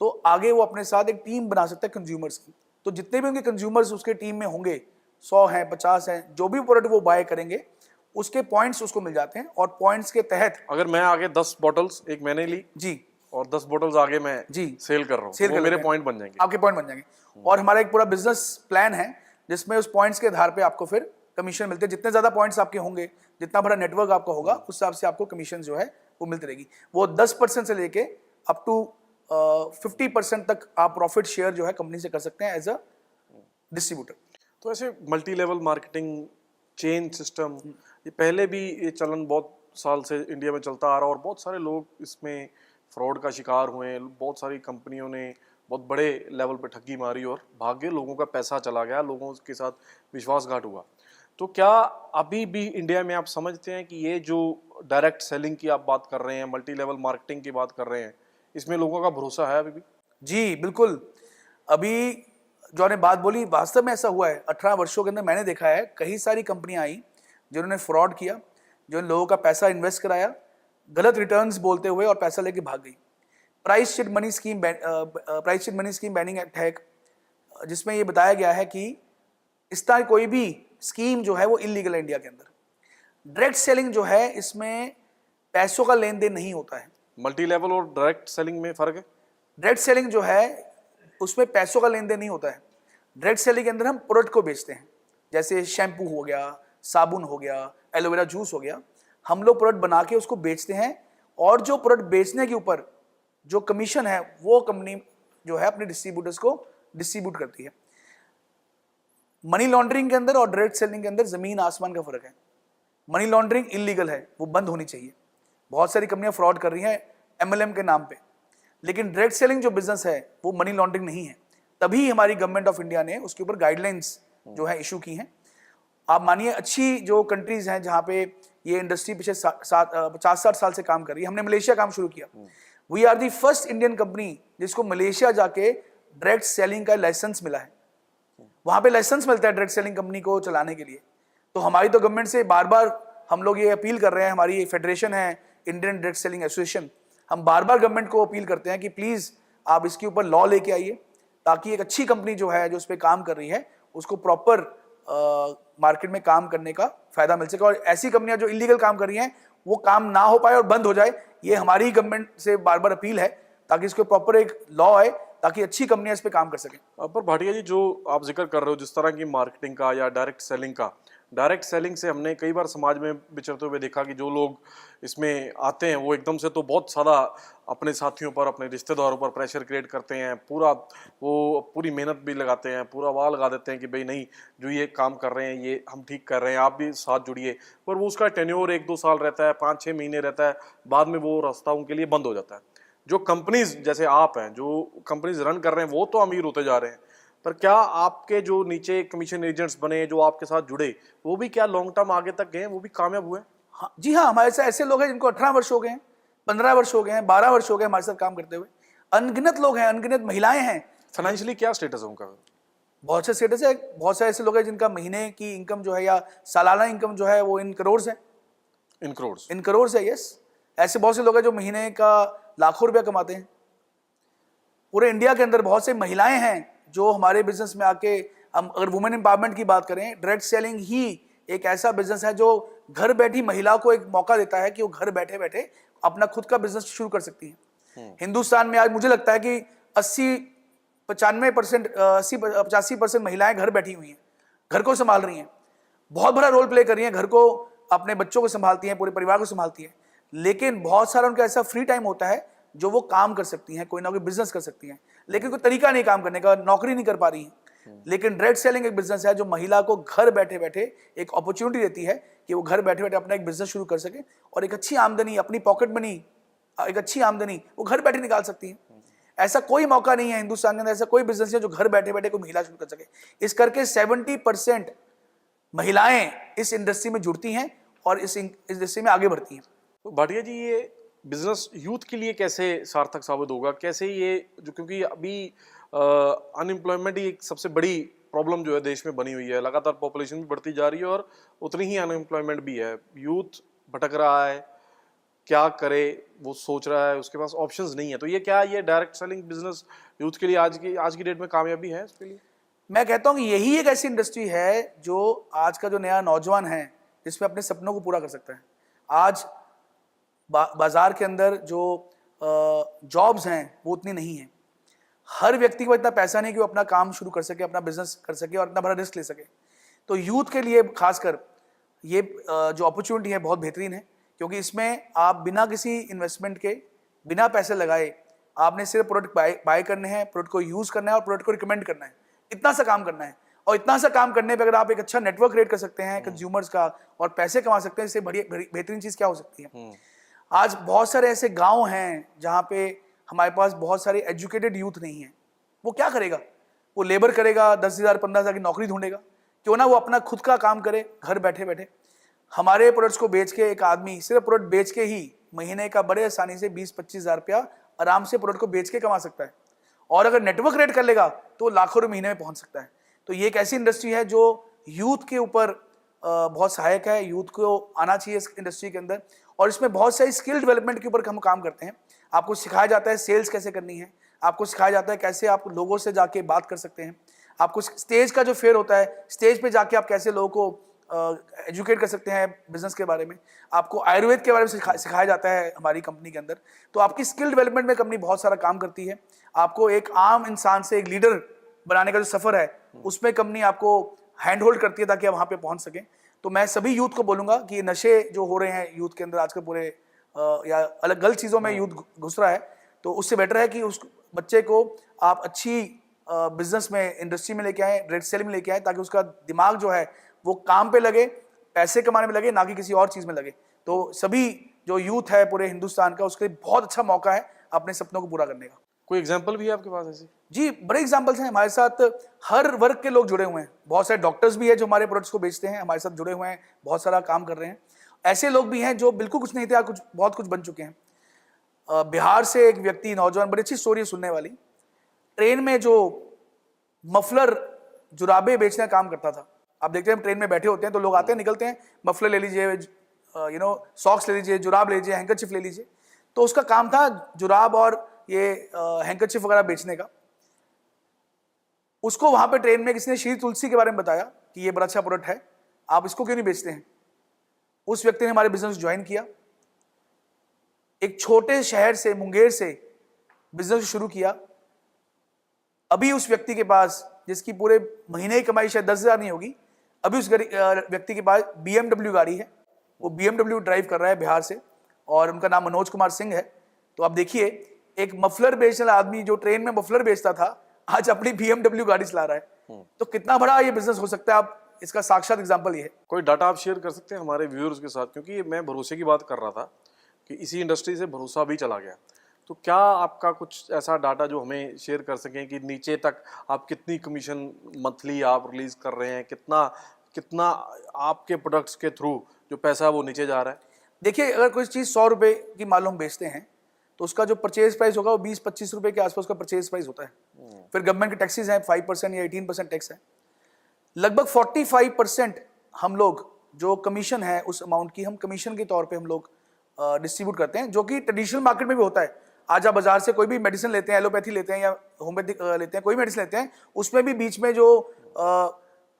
B: तो आगे वो अपने साथ एक टीम बना सकता है कंज्यूमर्स की। तो जितने भी उनके कंज्यूमर्स उसके टीम में होंगे, 100 हैं, 50 हैं, जो भी प्रोडक्ट वो बाय करेंगे उसके पॉइंट्स उसको मिल जाते हैं, और पॉइंट्स के तहत
A: अगर मैं आगे 10 बॉटल्स, एक मैंने ली
B: जी,
A: और 10 बॉटल्स आगे मैं
B: जी
A: सेल कर रहा हूँ, वो मेरे पॉइंट बन जाएंगे,
B: आपके पॉइंट बन जाएंगे। और हमारा एक पूरा बिजनेस प्लान है जिसमें उस पॉइंट्स के आधार पे आपको फिर कमीशन मिलते हैं। जितने ज्यादा पॉइंट्स आपके होंगे, जितना बड़ा नेटवर्क आपका होगा, उस हिसाब से आपको कमीशन जो है वो मिलती रहेगी। वो 10% से लेके अप टू 50% तक आप प्रॉफिट शेयर जो है कंपनी से कर सकते हैं एज अ डिस्ट्रीब्यूटर।
A: तो ऐसे multi level marketing chain system, ये पहले भी ये चलन बहुत साल से इंडिया में चलता आ रहा है, और बहुत सारे लोग इसमें फ्रॉड का शिकार हुए। बहुत सारी कंपनियों ने बहुत बड़े लेवल पे ठगी मारी और भाग्य लोगों का पैसा चला गया, लोगों के साथ विश्वासघात हुआ। तो क्या अभी भी इंडिया में आप समझते हैं कि ये जो डायरेक्ट सेलिंग की आप बात कर रहे हैं, मल्टी लेवल मार्केटिंग की बात कर रहे हैं, इसमें लोगों का भरोसा है अभी भी?
B: जी बिल्कुल। अभी जो ने बात बोली, वास्तव में ऐसा हुआ है। 18 वर्षों के अंदर मैंने देखा है कई सारी कंपनियां आई जिन्होंने फ्रॉड किया, जो इन लोगों का पैसा इन्वेस्ट कराया, गलत रिटर्न्स बोलते हुए और पैसा लेके भाग गई। Price sheet money scheme banning act है, जिसमें ये बताया गया है कि इस तरह कोई भी स्कीम जो है वो इलीगल है इंडिया के अंदर। डायरेक्ट सेलिंग जो है इसमें पैसों का लेन देन नहीं होता है।
A: मल्टी लेवल और डायरेक्ट सेलिंग में फर्क है?
B: डायरेक्ट सेलिंग जो है उसमें पैसों का लेन देन नहीं होता है। डायरेक्ट सेलिंग के अंदर हम प्रोडक्ट को बेचते हैं, जैसे शैम्पू हो गया, साबुन हो गया, एलोवेरा जूस हो गया, हम लोग प्रोडक्ट बना के उसको बेचते हैं और जो प्रोडक्ट बेचने के ऊपर जो कमीशन है वो कंपनी जो है अपने डिस्ट्रीब्यूटर्स को डिस्ट्रीब्यूट करती है। मनी लॉन्ड्रिंग के अंदर और डायरेक्ट सेलिंग के अंदर जमीन आसमान का फर्क है। मनी लॉन्ड्रिंग इलीगल है, वो बंद होनी चाहिए। बहुत सारी कंपनियां फ्रॉड कर रही हैं एमएलएम के नाम पे, लेकिन डायरेक्ट सेलिंग जो बिजनेस है वो मनी लॉन्ड्रिंग नहीं है। तभी हमारी गवर्नमेंट ऑफ इंडिया ने उसके ऊपर गाइडलाइंस जो है इशू की हैं। आप मानिए अच्छी जो कंट्रीज हैं जहां पे ये इंडस्ट्री पिछले 50-60 साल से काम कर रही है। हमने मलेशिया काम शुरू किया। We are the first Indian company जिसको मलेशिया जाके डायरेक्ट सेलिंग का लाइसेंस मिला है। वहां पे लाइसेंस मिलता है डायरेक्ट सेलिंग कंपनी को चलाने के लिए। तो हमारी तो गवर्नमेंट से बार बार हम लोग ये अपील कर रहे हैं, हमारी फेडरेशन है इंडियन डायरेक्ट सेलिंग एसोसिएशन, हम बार बार गवर्नमेंट को अपील करते हैं कि प्लीज आप इसके ऊपर लॉ लेके आइए, ताकि एक अच्छी कंपनी जो है जो उस पर काम कर रही है उसको प्रॉपर मार्केट में काम करने का फायदा मिल सके, और ऐसी कंपनियां जो इलीगल काम कर रही हैं वो काम ना हो पाए और बंद हो जाए। ये हमारी गवर्नमेंट से बार बार अपील है ताकि इसके प्रॉपर एक लॉ आए ताकि अच्छी कंपनियां इस पे काम कर सकें।
A: पर भाटिया जी, जो आप जिक्र कर रहे हो जिस तरह की मार्केटिंग का या डायरेक्ट सेलिंग का, डायरेक्ट सेलिंग से हमने कई बार समाज में विचरते हुए देखा कि जो लोग इसमें आते हैं वो एकदम से तो बहुत सारा अपने साथियों पर, अपने रिश्तेदारों पर प्रेशर क्रिएट करते हैं, पूरी मेहनत भी लगाते हैं, पूरा वाह लगा देते हैं कि भाई नहीं, जो ये काम कर रहे हैं ये हम ठीक कर रहे हैं, आप भी साथ जुड़िए। पर वो उसका टेन्योर 1-2 साल रहता है, 5-6 महीने रहता है, बाद में वो रास्ता उनके लिए बंद हो जाता है। जो कंपनीज जैसे आप हैं, जो कंपनीज रन कर रहे हैं, वो तो अमीर होते जा रहे हैं, पर क्या आपके जो नीचे कमीशन एजेंट्स बने, जो आपके साथ जुड़े, वो भी क्या लॉन्ग टर्म आगे तक गए, वो भी कामयाब हुए?
B: हाँ जी हाँ, हमारे साथ ऐसे लोग हैं जिनको 18 वर्ष हो गए हैं, 15 वर्ष हो गए हैं, 12 वर्ष हो गए हमारे साथ काम करते हुए। अनगिनत लोग हैं, अनगिनत महिलाएं हैं।
A: फाइनेंशियली क्या स्टेटस है उनका?
B: बहुत से स्टेटस है, बहुत सारे ऐसे लोग हैं जिनका महीने की इनकम जो है या सालाना इनकम जो है वो इन करोड़ है। इन करोड़ है, यस। ऐसे बहुत से लोग हैं जो महीने का लाखों रुपया कमाते हैं। पूरे इंडिया के अंदर बहुत से महिलाएं हैं जो हमारे बिजनेस में आके, हम अगर वुमेन एम्पावरमेंट की बात करें, डायरेक्ट सेलिंग ही एक ऐसा बिजनेस है जो घर बैठी महिला को एक मौका देता है कि वो घर बैठे बैठे अपना खुद का बिजनेस शुरू कर सकती है। हिंदुस्तान में आज मुझे लगता है कि 85% महिलाएं घर बैठी हुई हैं, घर को संभाल रही हैं, बहुत बड़ा रोल प्ले कर रही हैं, घर को, अपने बच्चों को संभालती हैं, पूरे परिवार को संभालती हैं। लेकिन बहुत सारा उनका ऐसा फ्री टाइम होता है जो वो काम कर सकती हैं, कोई ना कोई बिजनेस कर सकती हैं, लेकिन कोई तरीका नहीं काम करने का, नौकरी नहीं कर पा रही है। लेकिन डायरेक्ट सेलिंग एक बिजनेस है जो महिला को घर बैठे बैठे एक अपॉर्चुनिटी देती है कि वो घर बैठे बैठे अपना एक बिजनेस शुरू कर सके और एक अच्छी आमदनी, अपनी पॉकेट मनी, एक अच्छी आमदनी वो घर बैठे निकाल सकती है। ऐसा कोई मौका नहीं है हिंदुस्तान के अंदर, ऐसा कोई बिजनेस है जो घर बैठे बैठे कोई महिला शुरू कर सके। इस करके 70% महिलाएं इस इंडस्ट्री में जुड़ती हैं और इस इंडस्ट्री में आगे बढ़ती हैं।
A: तो भाटिया जी, ये बिजनेस यूथ के लिए कैसे सार्थक साबित होगा? कैसे ये जो, क्योंकि अभी अनएम्प्लॉयमेंट ही एक सबसे बड़ी प्रॉब्लम जो है देश में बनी हुई है, लगातार पॉपुलेशन भी बढ़ती जा रही है और उतनी ही अनएम्प्लॉयमेंट भी है, यूथ भटक रहा है, क्या करे वो सोच रहा है, उसके पास ऑप्शंस नहीं है। तो ये क्या, ये डायरेक्ट सेलिंग बिजनेस यूथ के लिए आज की डेट में कामयाबी है इसके लिए?
B: मैं कहता हूँ कि यही एक ऐसी इंडस्ट्री है जो आज का जो नया नौजवान है जिसमें अपने सपनों को पूरा कर सकता है। आज बाजार के अंदर जो जॉब्स हैं वो उतनी नहीं है। हर व्यक्ति को इतना पैसा नहीं कि वो अपना काम शुरू कर सके, अपना बिजनेस कर सके और इतना बड़ा रिस्क ले सके। तो यूथ के लिए खासकर ये जो अपॉर्चुनिटी है बहुत बेहतरीन है, क्योंकि इसमें आप बिना किसी इन्वेस्टमेंट के, बिना पैसे लगाए, आपने सिर्फ प्रोडक्ट बाय करने हैं, प्रोडक्ट को यूज करना है और प्रोडक्ट को रिकमेंड करना है। इतना सा काम करना है, और इतना सा काम करने पे अगर आप एक अच्छा नेटवर्क क्रिएट कर सकते हैं कंज्यूमर्स का और पैसे कमा सकते हैं, इससे बेहतरीन चीज क्या हो सकती है। आज बहुत सारे ऐसे गांव हैं जहां पे हमारे पास बहुत सारे एजुकेटेड यूथ नहीं है। वो क्या करेगा? वो लेबर करेगा, 10,000 15,000 की नौकरी ढूंढेगा। क्यों ना वो अपना खुद का काम करे घर बैठे बैठे। हमारे प्रोडक्ट्स को बेच के एक आदमी सिर्फ प्रोडक्ट बेच के ही महीने का बड़े आसानी से 20-25 हज़ार रुपया आराम से प्रोडक्ट को बेच के कमा सकता है, और अगर नेटवर्क क्रिएट कर लेगा तो लाखों रुपये महीने में पहुंच सकता है। तो ये एक ऐसी इंडस्ट्री है जो यूथ के ऊपर बहुत सहायक है। यूथ को आना चाहिए इस इंडस्ट्री के अंदर, और इसमें बहुत सारी स्किल डेवलपमेंट के ऊपर हम काम करते हैं। आपको सिखाया जाता है सेल्स कैसे करनी है, आपको सिखाया जाता है कैसे आप लोगों से जाके बात कर सकते हैं, आपको स्टेज का जो फेयर होता है, स्टेज पे जाके आप कैसे लोगों को एजुकेट कर सकते हैं बिजनेस के बारे में, आपको आयुर्वेद के बारे में सिखाया जाता है हमारी कंपनी के अंदर। तो आपकी स्किल डेवलपमेंट में कंपनी बहुत सारा काम करती है। आपको एक आम इंसान से एक लीडर बनाने का जो सफर है उसमें कंपनी आपको हैंड होल्ड करती है ताकि आप वहां पे पहुंच सकें। तो मैं सभी यूथ को बोलूंगा कि ये नशे जो हो रहे हैं यूथ के अंदर आजकल पूरे या अलग गलत चीजों में यूथ घुस रहा है, तो उससे बेटर है कि उस बच्चे को आप अच्छी बिजनेस में, इंडस्ट्री में लेके आए, रेड सेल में लेके आए, ताकि उसका दिमाग जो है वो काम पे लगे, पैसे कमाने में लगे, ना कि किसी और चीज में लगे। तो सभी जो यूथ है पूरे हिंदुस्तान का, उसके लिए बहुत अच्छा मौका है अपने सपनों को पूरा करने का।
A: कोई एग्जाम्पल भी है आपके पास ऐसी?
B: जी, बड़े एग्जाम्पल्स हैं हमारे साथ। हर वर्ग के लोग जुड़े हुए हैं। बहुत सारे डॉक्टर्स भी हैं जो हमारे प्रोडक्ट्स को बेचते हैं, हमारे साथ जुड़े हुए हैं, बहुत सारा काम कर रहे हैं। ऐसे लोग भी हैं जो बिल्कुल कुछ नहीं थे, कुछ बहुत कुछ बन चुके हैं। बिहार से एक व्यक्ति, नौजवान, बड़ी अच्छी स्टोरी सुनने वाली, ट्रेन में जो मफलर जुराबे बेचने का काम करता था। आप देखते हैं ट्रेन में बैठे होते हैं तो लोग आते हैं, निकलते हैं, मफलर ले लीजिए, सॉक्स ले लीजिए, जुराब ले लीजिए, हैंकरचिफ ले लीजिए। तो उसका काम था जुराब और ये हैंकरचिफ वगैरह बेचने का। उसको वहां पे ट्रेन में किसी ने श्री तुलसी के बारे में बताया कि ये बड़ा अच्छा प्रोडक्ट है, आप इसको क्यों नहीं बेचते हैं। उस व्यक्ति ने हमारे बिजनेस ज्वाइन किया, एक छोटे शहर से, मुंगेर से बिजनेस शुरू किया। अभी उस व्यक्ति के पास, जिसकी पूरे महीने की कमाई शायद 10,000 नहीं होगी, अभी उस व्यक्ति के पास BMW गाड़ी है। वो BMW ड्राइव कर रहा है बिहार से, और उनका नाम मनोज कुमार सिंह है। तो आप देखिए, एक मफलर बेचने वाला आदमी जो ट्रेन में मफलर बेचता था, आज अपनी BMW गाड़ी चला रहा है। तो कितना बड़ा ये बिजनेस हो सकता है, आप इसका साक्षात एग्जांपल ये है।
A: कोई डाटा आप शेयर कर सकते हैं हमारे व्यूअर्स के साथ, क्योंकि मैं भरोसे की बात कर रहा था कि इसी इंडस्ट्री से भरोसा भी चला गया। तो क्या आपका कुछ ऐसा डाटा जो हमें शेयर कर सकें कि नीचे तक आप कितनी कमीशन मंथली आप रिलीज कर रहे हैं, कितना कितना आपके प्रोडक्ट्स के थ्रू जो पैसा वो नीचे जा रहा है?
B: देखिए, अगर कोई चीज़ 100 रुपये की मालूम बेचते हैं तो उसका जो परचेज प्राइस होगा वो 20-25 रुपये के आसपास का परचेज प्राइस होता है। फिर गवर्नमेंट के टैक्सेस हैं, 5% या 18% टैक्स है। लगभग 45% हम लोग जो कमीशन है उस अमाउंट की, हम कमीशन के तौर पे हम लोग डिस्ट्रीब्यूट करते हैं, जो कि ट्रेडिशनल मार्केट में भी होता है। आज आप बाजार से कोई भी मेडिसिन लेते हैं, एलोपैथी लेते हैं या होम्योपैथिक लेते हैं, कोई मेडिसिन लेते हैं, उसमें भी बीच में जो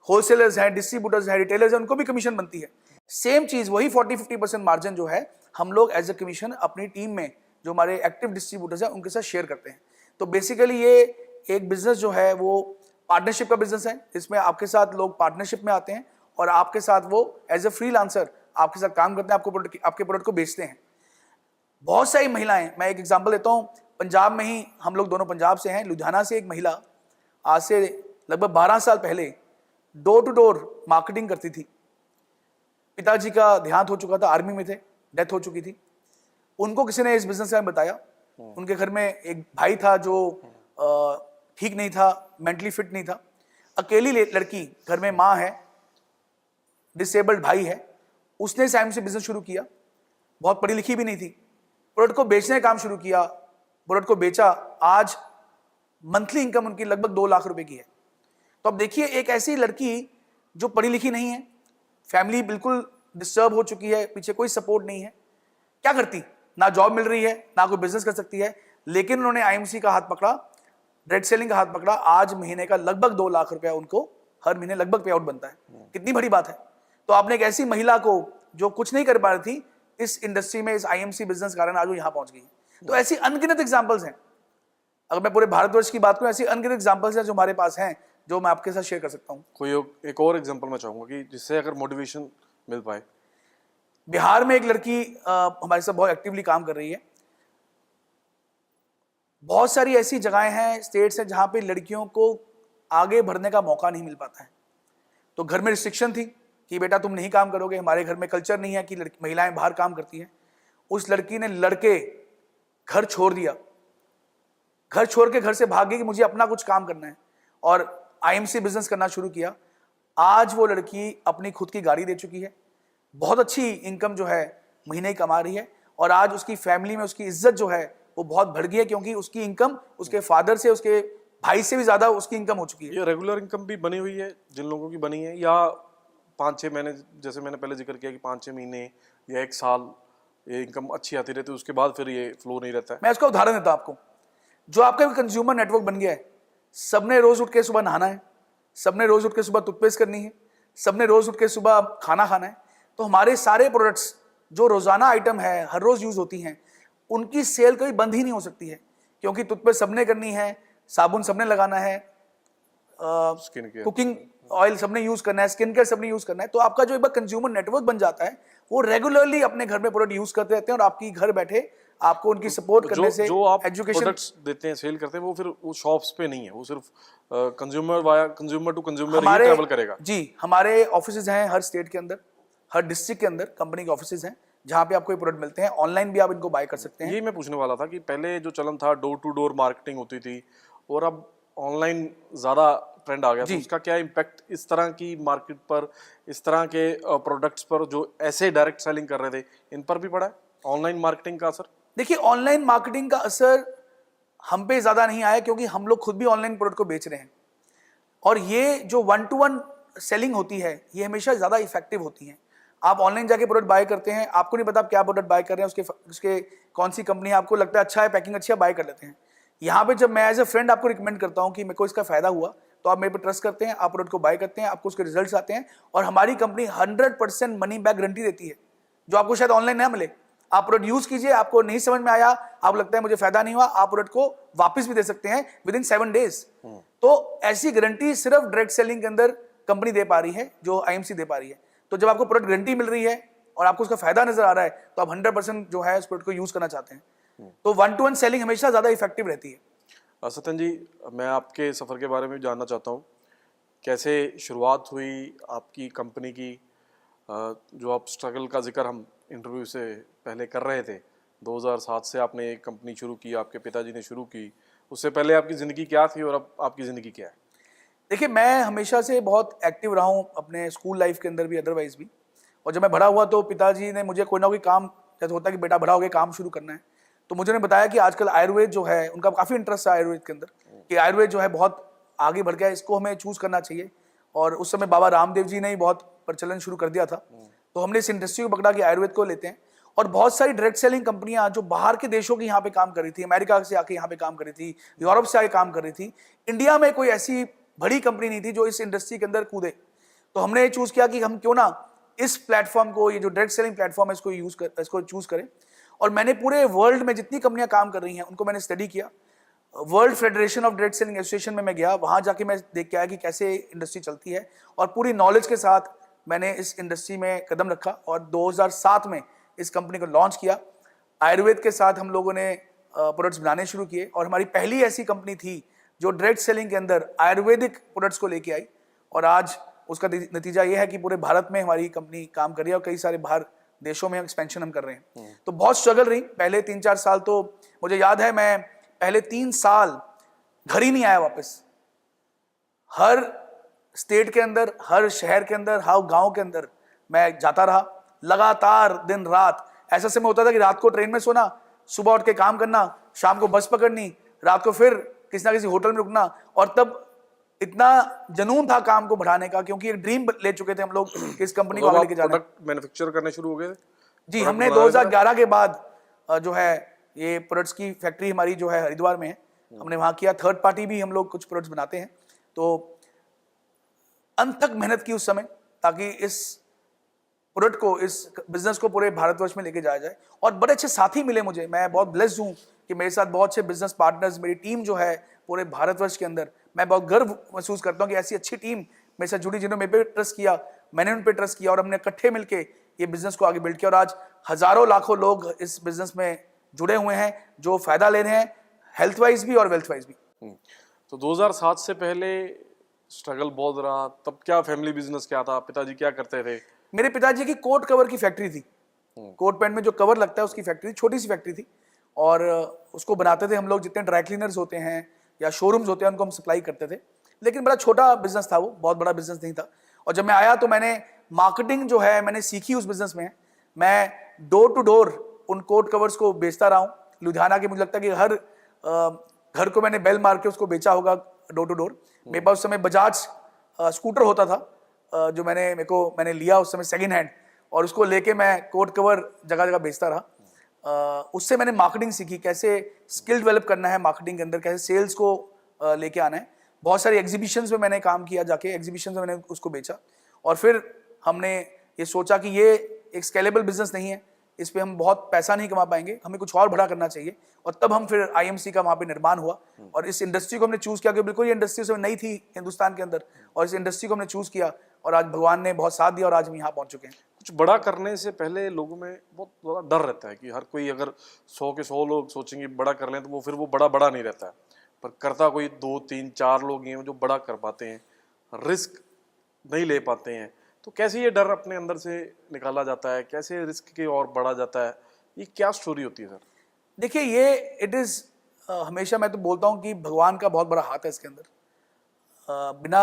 B: होलसेलर्स हैं, डिस्ट्रीब्यूटर्स हैं, रिटेलर्स हैं, उनको भी कमीशन बनती है। सेम चीज़, वही 40-50% मार्जिन जो है हम लोग एज ए कमीशन अपनी टीम में जो हमारे एक्टिव डिस्ट्रीब्यूटर्स हैं उनके साथ शेयर करते हैं। तो बेसिकली ये एक बिजनेस जो है वो पार्टनरशिप का बिजनेस है, इसमें आपके साथ लोग पार्टनरशिप में आते हैं और आपके साथ वो एज ए फ्रीलांसर आपके साथ काम करते हैं, आपके प्रोडक्ट को बेचते हैं। बहुत सारी महिलाएं, मैं एक एग्जांपल देता हूँ, पंजाब में ही, हम लोग दोनों पंजाब से हैं, लुधियाना से एक महिला आज से लगभग 12 साल पहले डोर टू डोर मार्केटिंग करती थी। पिताजी का देहांत हो चुका था, आर्मी में थे, डेथ हो चुकी थी। उनको किसी ने इस बिजनेस में बताया। उनके घर में एक भाई था जो ठीक नहीं था, मेंटली फिट नहीं था। अकेली लड़की, घर में माँ है, डिसेबल्ड भाई है। उसने इस टाइम से बिजनेस शुरू किया, बहुत पढ़ी लिखी भी नहीं थी। प्रोडक्ट को बेचने का काम शुरू किया, प्रोडक्ट को बेचा, आज मंथली इनकम उनकी लगभग 2 लाख रुपए की है। तो अब देखिए, एक ऐसी लड़की जो पढ़ी लिखी नहीं है, फैमिली बिल्कुल डिस्टर्ब हो चुकी है, पीछे कोई सपोर्ट नहीं है, क्या करती? ना जॉब मिल रही है, ना कोई बिजनेस कर सकती है, लेकिन उन्होंने IMC का हाथ पकड़ा, रेड सेलिंग का हाथ पकड़ा। आज महीने का लगभग 2 लाख रुपया उनको हर महीने लगभग पे आउट बनता है। कितनी बड़ी बात है। तो आपने एक ऐसी महिला को जो कुछ नहीं कर पा रही थी, इस इंडस्ट्री में, इस IMC बिजनेस कारण आज वो यहाँ पहुंच गई। तो ऐसी अनगिनत एग्जाम्पल्स हैं। अगर मैं पूरे भारतवर्ष की बात करूं, ऐसी अनगिनत एग्जाम्पल्स हैं जो हमारे पास हैं, जो मैं आपके साथ शेयर कर सकता हूं।
A: कोई एक और एग्जांपल मैं चाहूंगा कि जिससे अगर मोटिवेशन मिल पाए।
B: बिहार में एक लड़की हमारे साथ बहुत एक्टिवली काम कर रही है। बहुत सारी ऐसी जगहें हैं, स्टेट्स हैं, जहां पे लड़कियों को आगे बढ़ने का मौका नहीं मिल पाता है। तो घर में रिस्ट्रिक्शन थी कि बेटा तुम नहीं काम करोगे, हमारे घर में कल्चर नहीं है कि महिलाएं बाहर काम करती हैं। उस लड़की ने लड़के घर छोड़ दिया, घर छोड़ के घर से भाग गई कि मुझे अपना कुछ काम करना है, और IMC बिजनेस करना शुरू किया। आज वो लड़की अपनी खुद की गाड़ी दे चुकी है, बहुत अच्छी इनकम जो है महीने कमा रही है, और आज उसकी फैमिली में उसकी इज्जत जो है वो बहुत बढ़ गई है, क्योंकि उसकी इनकम उसके फादर से, उसके भाई से भी ज्यादा उसकी इनकम हो चुकी है।
A: ये रेगुलर इनकम भी बनी हुई है जिन लोगों की बनी है, या 5-6 महीने, जैसे मैंने पहले जिक्र किया कि 5-6 महीने या 1 साल ये इनकम अच्छी आती रहती है, उसके बाद फिर ये फ्लो नहीं रहता है?
B: मैं उसका उदाहरण देता हूं आपको। जो आपका कंज्यूमर नेटवर्क बन गया है, सबने रोज उठ के सुबह नहाना है, सबने रोज उठ के सुबह टूथपेस्ट करनी है, सबने रोज उठ के सुबह खाना खाना है। तो हमारे सारे प्रोडक्ट्स जो रोजाना आइटम है, हर रोज यूज होती हैं, उनकी सेल कभी बंद ही नहीं हो सकती है, क्योंकि टूथपेस्ट सबने करनी है, साबुन सबने लगाना है,
A: स्किन केयर,
B: कुकिंग ऑयल सबने यूज करना है, स्किन केयर सबने यूज करना है। तो आपका जो एक बार कंज्यूमर नेटवर्क बन जाता है, वो रेगुलरली अपने घर में प्रोडक्ट यूज करते रहते हैं और आपकी घर बैठे आपको उनकी सपोर्ट करने से
A: जो आप
B: एजुकेशन
A: प्रोडक्ट्स देते हैं, सेल करते हैं, वो फिर वो शॉप्स पे नहीं है, वो सिर्फ कंज्यूमर टू कंज्यूमर ही ट्रैवल करेगा।
B: जी, हमारे ऑफिसेज हैं हर स्टेट के अंदर, हर डिस्ट्रिक्ट के अंदर कंपनी के ऑफिसेज हैं, जहां पे आपको ये प्रोडक्ट मिलते हैं। ऑनलाइन भी आप इनको बाय कर सकते हैं।
A: यही मैं पूछने वाला था कि पहले जो चलन था डोर टू डोर मार्केटिंग होती थी, और अब ऑनलाइन ज्यादा ट्रेंड आ गया, तो उसका क्या इम्पैक्ट इस तरह की मार्केट पर, इस तरह के प्रोडक्ट्स पर जो ऐसे डायरेक्ट सेलिंग कर रहे थे, इन पर भी पड़ा है ऑनलाइन मार्केटिंग का असर?
B: देखिए, ऑनलाइन मार्केटिंग का असर हम पे ज्यादा नहीं आया, क्योंकि हम लोग खुद भी ऑनलाइन प्रोडक्ट को बेच रहे हैं, और ये जो 1-to-1 सेलिंग होती है, ये हमेशा ज्यादा इफेक्टिव होती है। आप ऑनलाइन जाके प्रोडक्ट बाय करते हैं, आपको नहीं पता आप क्या प्रोडक्ट बाय कर रहे हैं, उसके कौन सी कंपनी है, आपको लगता है अच्छा है, पैकिंग अच्छी है, बाय कर लेते हैं। यहाँ पे जब मैं एज ए फ्रेंड आपको रिकमेंड करता हूँ कि मेरे को इसका फायदा हुआ, तो आप मेरे पे ट्रस्ट करते हैं, आप प्रोडक्ट को बाय करते हैं, आपको उसके रिजल्ट्स आते हैं, और हमारी कंपनी 100% मनी बैक गारंटी देती है, जो आपको शायद ऑनलाइन ना मिले। आप प्रोडक्ट यूज कीजिए, आपको नहीं समझ में आया, आपको लगता है मुझे फायदा नहीं हुआ, आप प्रोडक्ट को वापस भी दे सकते हैं विदिन 7 डेज। तो ऐसी गारंटी सिर्फ डायरेक्ट सेलिंग के अंदर कंपनी दे पा रही है, जो आईएमसी दे पा रही है। तो जब आपको प्रोडक्ट गारंटी मिल रही है और आपको उसका फायदा नजर आ रहा है, तो आप 100% जो है उस प्रोडक्ट को यूज करना चाहते हैं। तो 1-to-1 सेलिंग हमेशा ज्यादा इफेक्टिव रहती है।
A: सत्यन जी, मैं आपके सफ़र के बारे में जानना चाहता हूँ, कैसे शुरुआत हुई आपकी कंपनी की? जो आप स्ट्रगल का जिक्र हम इंटरव्यू से पहले कर रहे थे, 2007 से आपने एक कंपनी शुरू की, आपके पिताजी ने शुरू की, उससे पहले आपकी ज़िंदगी क्या थी और अब आपकी ज़िंदगी क्या है?
B: देखिए, मैं हमेशा से बहुत एक्टिव रहा हूँ अपने स्कूल लाइफ के अंदर भी, अदरवाइज भी। और जब मैं बड़ा हुआ तो पिताजी ने मुझे कोई ना कोई काम, जैसे होता है कि बेटा बड़ा हो गया, काम शुरू करना है, तो मुझे उन्होंने बताया कि आजकल आयुर्वेद जो है, उनका काफ़ी इंटरेस्ट है आयुर्वेद के अंदर, कि आयुर्वेद जो है बहुत आगे बढ़ गया है, इसको हमें चूज करना चाहिए। और उस समय बाबा रामदेव जी ने ही बहुत प्रचलन शुरू कर दिया था, तो हमने इस इंडस्ट्री को पकड़ा कि आयुर्वेद को लेते हैं। और बहुत सारी डायरेक्ट सेलिंग कंपनियां जो बाहर के देशों की यहाँ पे काम कर रही थी, अमेरिका से आके यहाँ पे काम कर रही थी, यूरोप से आके काम कर रही थी, इंडिया में कोई ऐसी बड़ी कंपनी नहीं थी जो इस इंडस्ट्री के अंदर कूदे। तो हमने ये चूज किया कि हम क्यों ना इस प्लेटफॉर्म को, ये जो डायरेक्ट सेलिंग प्लेटफॉर्म है, इसको चूज करें। और मैंने पूरे वर्ल्ड में जितनी कंपनियां काम कर रही हैं उनको मैंने स्टडी किया। World federation of direct selling association में मैं गया, वहां जाके मैं देख के आया कि कैसे इंडस्ट्री चलती है, और पूरी नॉलेज के साथ मैंने इस इंडस्ट्री में कदम रखा और 2007 में इस कंपनी को लॉन्च किया। आयुर्वेद के साथ हम लोगों ने प्रोडक्ट्स बनाने शुरू किए, और हमारी पहली ऐसी कंपनी थी जो डायरेक्ट सेलिंग के अंदर आयुर्वेदिक प्रोडक्ट्स को लेके आई। और आज उसका नतीजा ये है कि पूरे भारत में हमारी कंपनी काम कर रही है, और कई सारे बाहर देशों में एक्सपेंशन हम कर रहे हैं। तो बहुत स्ट्रगल रही पहले 3-4 साल। तो मुझे याद है, मैं पहले 3 साल घर ही नहीं आया वापस। हर स्टेट के अंदर, हर शहर के अंदर, हर गांव के अंदर मैं जाता रहा, लगातार दिन रात। ऐसा समय होता था कि रात को ट्रेन में सोना, सुबह उठ के काम करना, शाम को बस पकड़नी, रात को फिर किसी ना किसी होटल में रुकना। और तब इतना जनून था काम को बढ़ाने का, क्योंकि एक ड्रीम ले चुके थे हम लोग कि इस कंपनी को आगे लेके जाना।
A: प्रोडक्ट मैन्युफैक्चर करने शुरू हो गए?
B: जी, हमने 2011 के बाद जो है ये प्रोडक्ट्स की फैक्ट्री हमारी जो है हरिद्वार में है, हमने वहां किया। थर्ड पार्टी भी हम लोग कुछ प्रोडक्ट्स बनाते हैं। तो अंत तक मेहनत की उस समय, ताकि इस प्रोडक्ट को, इस बिजनेस को पूरे भारतवर्ष में लेके जाया जाए। और बड़े अच्छे साथी मिले मुझे, मैं बहुत ब्लेस्ड हूँ कि मेरे साथ बहुत अच्छे बिजनेस पार्टनर्स, मेरी टीम जो है पूरे भारतवर्ष के अंदर, मैं बहुत गर्व महसूस करता हूँ कि ऐसी अच्छी टीम मेरे साथ जुड़ी, जिन्होंने मेरे पे ट्रस्ट किया, मैंने उन पे ट्रस्ट किया, और हमने इकट्ठे मिलके ये बिजनेस को आगे बिल्ड किया। और आज हजारों लाखों लोग इस बिजनेस में जुड़े हुए हैं, जो फायदा ले रहे हैं, हेल्थ वाइज भी और वेल्थ वाइज भी।
A: तो 2007 से पहले स्ट्रगल बहुत रहा, तब क्या फैमिली बिजनेस क्या था, पिताजी क्या करते थे?
B: मेरे पिताजी की कोट कवर की फैक्ट्री थी। कोट पैंट में जो कवर लगता है उसकी फैक्ट्री, छोटी सी फैक्ट्री थी, और उसको बनाते थे हम लोग। जितने ड्राई क्लीनर्स होते हैं या शोरूम्स होते हैं, उनको हम सप्लाई करते थे। लेकिन बड़ा छोटा बिजनेस था वो, बहुत बड़ा बिजनेस नहीं था। और जब मैं आया तो मैंने मार्केटिंग जो है मैंने सीखी उस बिजनेस में। मैं डोर टू डोर उन कोट कवर्स को बेचता रहा हूँ लुधियाना के। मुझे लगता है कि हर घर को मैंने बेल मार के उसको बेचा होगा डोर टू डोर। मेरे पास उस समय बजाज स्कूटर होता था, जो मैंने लिया उस समय सेकेंड हैंड, और उसको लेके मैं कोट कवर जगह जगह बेचता रहा। उससे मैंने मार्केटिंग सीखी, कैसे स्किल डेवलप करना है मार्केटिंग के अंदर, कैसे सेल्स को लेके आना है। बहुत सारे एग्जीबिशंस में मैंने काम किया, जाके एग्जीबिशंस में मैंने उसको बेचा। और फिर हमने ये सोचा कि ये एक स्केलेबल बिजनेस नहीं है, इस पे हम बहुत पैसा नहीं कमा पाएंगे, हमें कुछ और बड़ा करना चाहिए। और तब हम फिर आईएमसी का वहाँ पे निर्माण हुआ और इस इंडस्ट्री को हमने चूज किया, कि बिल्कुल ये इंडस्ट्री उस समय नई थी हिंदुस्तान के अंदर, और इस इंडस्ट्री को हमने चूज किया और आज भगवान ने बहुत साथ दिया और आज हम यहाँ पहुंच चुके हैं।
A: कुछ बड़ा करने से पहले लोगों में बहुत ज़्यादा डर रहता है कि हर कोई अगर 100 के 100 लोग सोचेंगे बड़ा कर लें तो वो फिर वो बड़ा बड़ा नहीं रहता है, पर करता कोई 2 3 4 लोग ही हैं जो बड़ा कर पाते हैं, रिस्क नहीं ले पाते हैं। तो कैसे ये डर अपने अंदर से निकाला जाता है, कैसे रिस्क की ओर बढ़ा जाता है, ये क्या स्टोरी होती है सर?
B: देखिए ये इट इज़ हमेशा मैं तो बोलता हूँ कि भगवान का बहुत बड़ा हाथ है इसके अंदर। बिना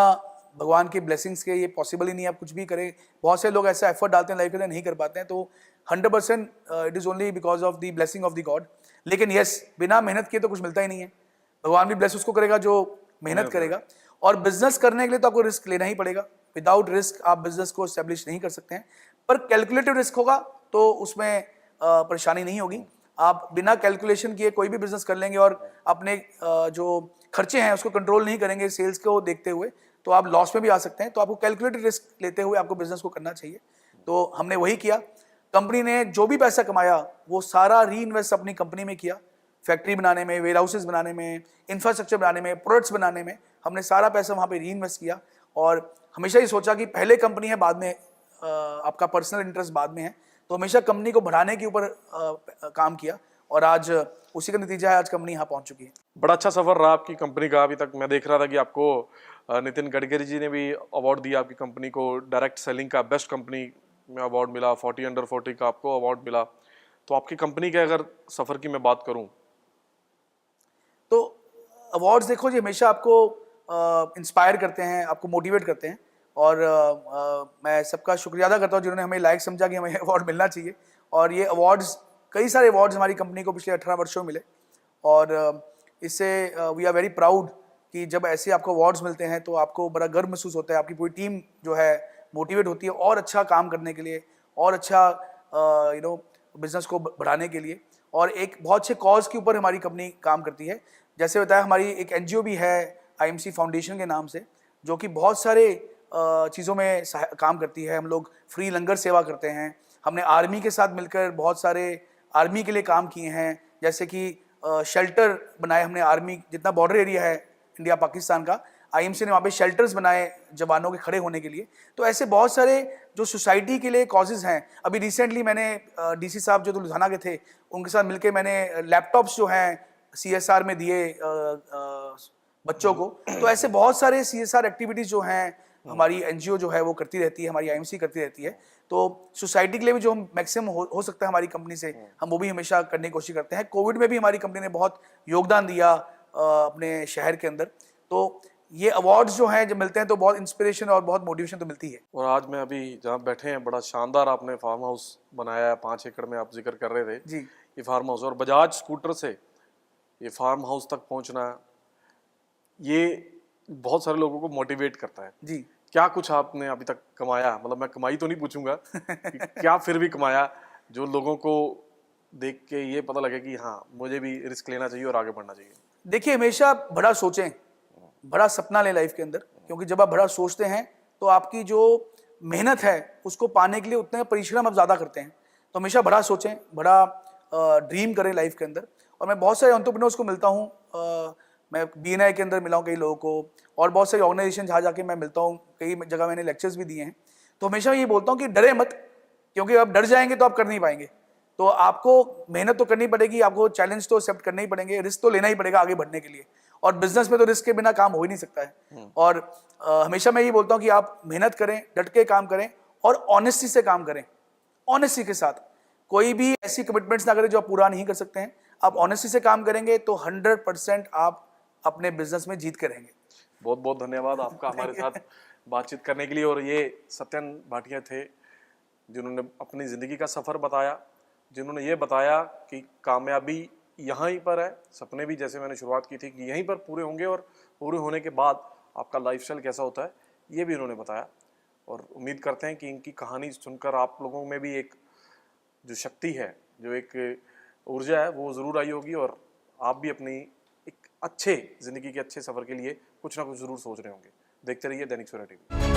B: भगवान के ब्लेसिंग्स के ये पॉसिबल ही नहीं है, आप कुछ भी करें। बहुत से लोग ऐसा एफर्ट डालते हैं लाइफ के अंदर, नहीं कर पाते हैं, तो 100% it is only because of the blessing of the God. लेकिन यस, बिना मेहनत किए तो कुछ मिलता ही नहीं है। भगवान भी ब्लेस उसको करेगा जो मेहनत करेगा। और बिजनेस करने के लिए तो आपको रिस्क लेना ही पड़ेगा। विदाउट रिस्क आप बिजनेस को एस्टेब्लिश नहीं कर सकते हैं, पर कैलकुलेटिव रिस्क होगा तो उसमें परेशानी नहीं होगी। आप बिना कैलकुलेशन किए कोई भी बिजनेस कर लेंगे और अपने जो खर्चे हैं उसको कंट्रोल नहीं करेंगे सेल्स को देखते हुए, तो आप लॉस में भी आ सकते हैं। तो आपको कैलकुलेटेड रिस्क लेते हुए आपको बिजनेस को करना चाहिए। तो हमने वही किया। कंपनी ने जो भी पैसा कमाया वो सारा री इन्वेस्ट अपनी कंपनी में किया, फैक्ट्री बनाने में, वेयर हाउसेज बनाने में, इंफ्रास्ट्रक्चर बनाने में, प्रोडक्ट्स बनाने में। हमने सारा पैसा वहाँ पे री इन्वेस्ट किया और हमेशा ये सोचा कि पहले कंपनी है, बाद में आपका पर्सनल इंटरेस्ट बाद में है। तो हमेशा कंपनी को बढ़ाने के ऊपर काम किया और आज उसी का नतीजा है, आज कंपनी यहाँ पहुँच चुकी है।
A: बड़ा अच्छा सफर रहा आपकी कंपनी का। अभी तक मैं देख रहा था कि आपको नितिन गडकरी जी ने भी अवार्ड दिया आपकी कंपनी को, डायरेक्ट सेलिंग का बेस्ट कंपनी में अवार्ड मिला, 40 अंडर 40 का आपको अवार्ड मिला। तो आपकी कंपनी के अगर सफर की मैं बात करूं
B: तो अवार्ड्स देखो जी हमेशा आपको इंस्पायर करते हैं, आपको मोटिवेट करते हैं। और मैं सबका शुक्रिया अदा करता हूँ जिन्होंने हमें लायक समझा कि हमें अवार्ड मिलना चाहिए। और ये अवार्ड्स, कई सारे अवार्ड्स हमारी कंपनी को पिछले 18 वर्षों में मिले और इससे वी आर वेरी प्राउड कि जब ऐसे आपको अवार्ड्स मिलते हैं तो आपको बड़ा गर्व महसूस होता है। आपकी पूरी टीम जो है मोटिवेट होती है और अच्छा काम करने के लिए और अच्छा बिजनेस को बढ़ाने के लिए। और एक बहुत अच्छे कॉज के ऊपर हमारी कंपनी काम करती है। जैसे बताया, हमारी एक एनजीओ भी है आईएमसी फाउंडेशन के नाम से, जो कि बहुत सारे चीज़ों में काम करती है। हम लोग फ्री लंगर सेवा करते हैं। हमने आर्मी के साथ मिलकर बहुत सारे आर्मी के लिए काम किए हैं, जैसे कि शेल्टर बनाए हमने। आर्मी जितना बॉर्डर एरिया है इंडिया पाकिस्तान का, आईएमसी ने वहाँ पे शेल्टर्स बनाए जवानों के खड़े होने के लिए। तो ऐसे बहुत सारे जो सोसाइटी के लिए कॉजेज़ हैं। अभी रिसेंटली मैंने डीसी साहब जो तो लुधियाना के थे, उनके साथ मिलकर मैंने लैपटॉप्स जो हैं सीएसआर में दिए बच्चों को। तो ऐसे बहुत सारे सीएसआर एक्टिविटीज़ जो हैं हमारी एनजीओ जो है वो करती रहती है, हमारी आईएमसी करती रहती है। तो सोसाइटी के लिए भी जो हम मैक्सिमम हो सकता है हमारी कंपनी से, हम वो भी हमेशा करने की कोशिश करते हैं। कोविड में भी हमारी कंपनी ने बहुत योगदान दिया अपने शहर के अंदर। तो ये अवार्ड्स जो हैं जब मिलते हैं तो बहुत इंस्पिरेशन और बहुत मोटिवेशन तो मिलती है।
A: और आज मैं अभी जहाँ बैठे हैं, बड़ा शानदार आपने फार्म हाउस बनाया है, 5 एकड़ में आप जिक्र कर रहे थे
B: जी।
A: ये फार्म हाउस, और बजाज स्कूटर से ये फार्म हाउस तक पहुंचना, ये बहुत सारे लोगों को मोटिवेट करता है
B: जी।
A: क्या कुछ आपने अभी तक कमाया, मतलब मैं कमाई तो नहीं पूछूंगा कि क्या फिर भी कमाया जो लोगों को देख के ये पता लगे कि हाँ मुझे भी रिस्क लेना चाहिए और आगे बढ़ना चाहिए?
B: देखिए हमेशा बड़ा सोचें, बड़ा सपना लें लाइफ के अंदर, क्योंकि जब आप बड़ा सोचते हैं तो आपकी जो मेहनत है उसको पाने के लिए उतने परिश्रम आप ज़्यादा करते हैं। तो हमेशा बड़ा सोचें, बड़ा ड्रीम करें लाइफ के अंदर। और मैं बहुत सारे एंटरप्रेन्योर्स को मिलता हूँ, मैं बीएनआई के अंदर मिला हूँ कई लोगों को, और बहुत सारी ऑर्गेनाइजेशन जहाँ जाके मैं मिलता हूँ, कई जगह मैंने लेक्चर्स भी दिए हैं। तो हमेशा ये बोलता हूँ कि डरे मत, क्योंकि आप डर जाएंगे तो आप कर नहीं पाएंगे। तो आपको मेहनत तो करनी पड़ेगी, आपको चैलेंज तो एक्सेप्ट करने ही पड़ेंगे, रिस्क तो लेना ही पड़ेगा आगे बढ़ने के लिए। और बिजनेस में तो रिस्क के बिना काम हो ही नहीं सकता है। और हमेशा मैं ये बोलता हूँ कि आप मेहनत करें, डट के काम करें और ऑनेस्टी से काम करें। ऑनेस्टी के साथ कोई भी ऐसी कमिटमेंट्स ना करें जो आप पूरा नहीं कर सकते हैं। आप ऑनेस्टी से काम करेंगे तो 100% आप अपने बिजनेस में जीत के रहेंगे।
A: बहुत बहुत धन्यवाद आपका हमारे साथ बातचीत करने के लिए। और ये सत्यन भाटिया थे जिन्होंने अपनी ज़िंदगी का सफ़र बताया, जिन्होंने ये बताया कि कामयाबी यहाँ ही पर है, सपने भी जैसे मैंने शुरुआत की थी कि यहीं पर पूरे होंगे, और पूरे होने के बाद आपका लाइफस्टाइल कैसा होता है ये भी उन्होंने बताया। और उम्मीद करते हैं कि इनकी कहानी सुनकर आप लोगों में भी एक जो शक्ति है, जो एक ऊर्जा है वो ज़रूर आई होगी, और आप भी अपनी एक अच्छे जिंदगी के अच्छे सफर के लिए कुछ ना कुछ जरूर सोच रहे होंगे। देखते रहिए दैनिक सवेरा टीवी।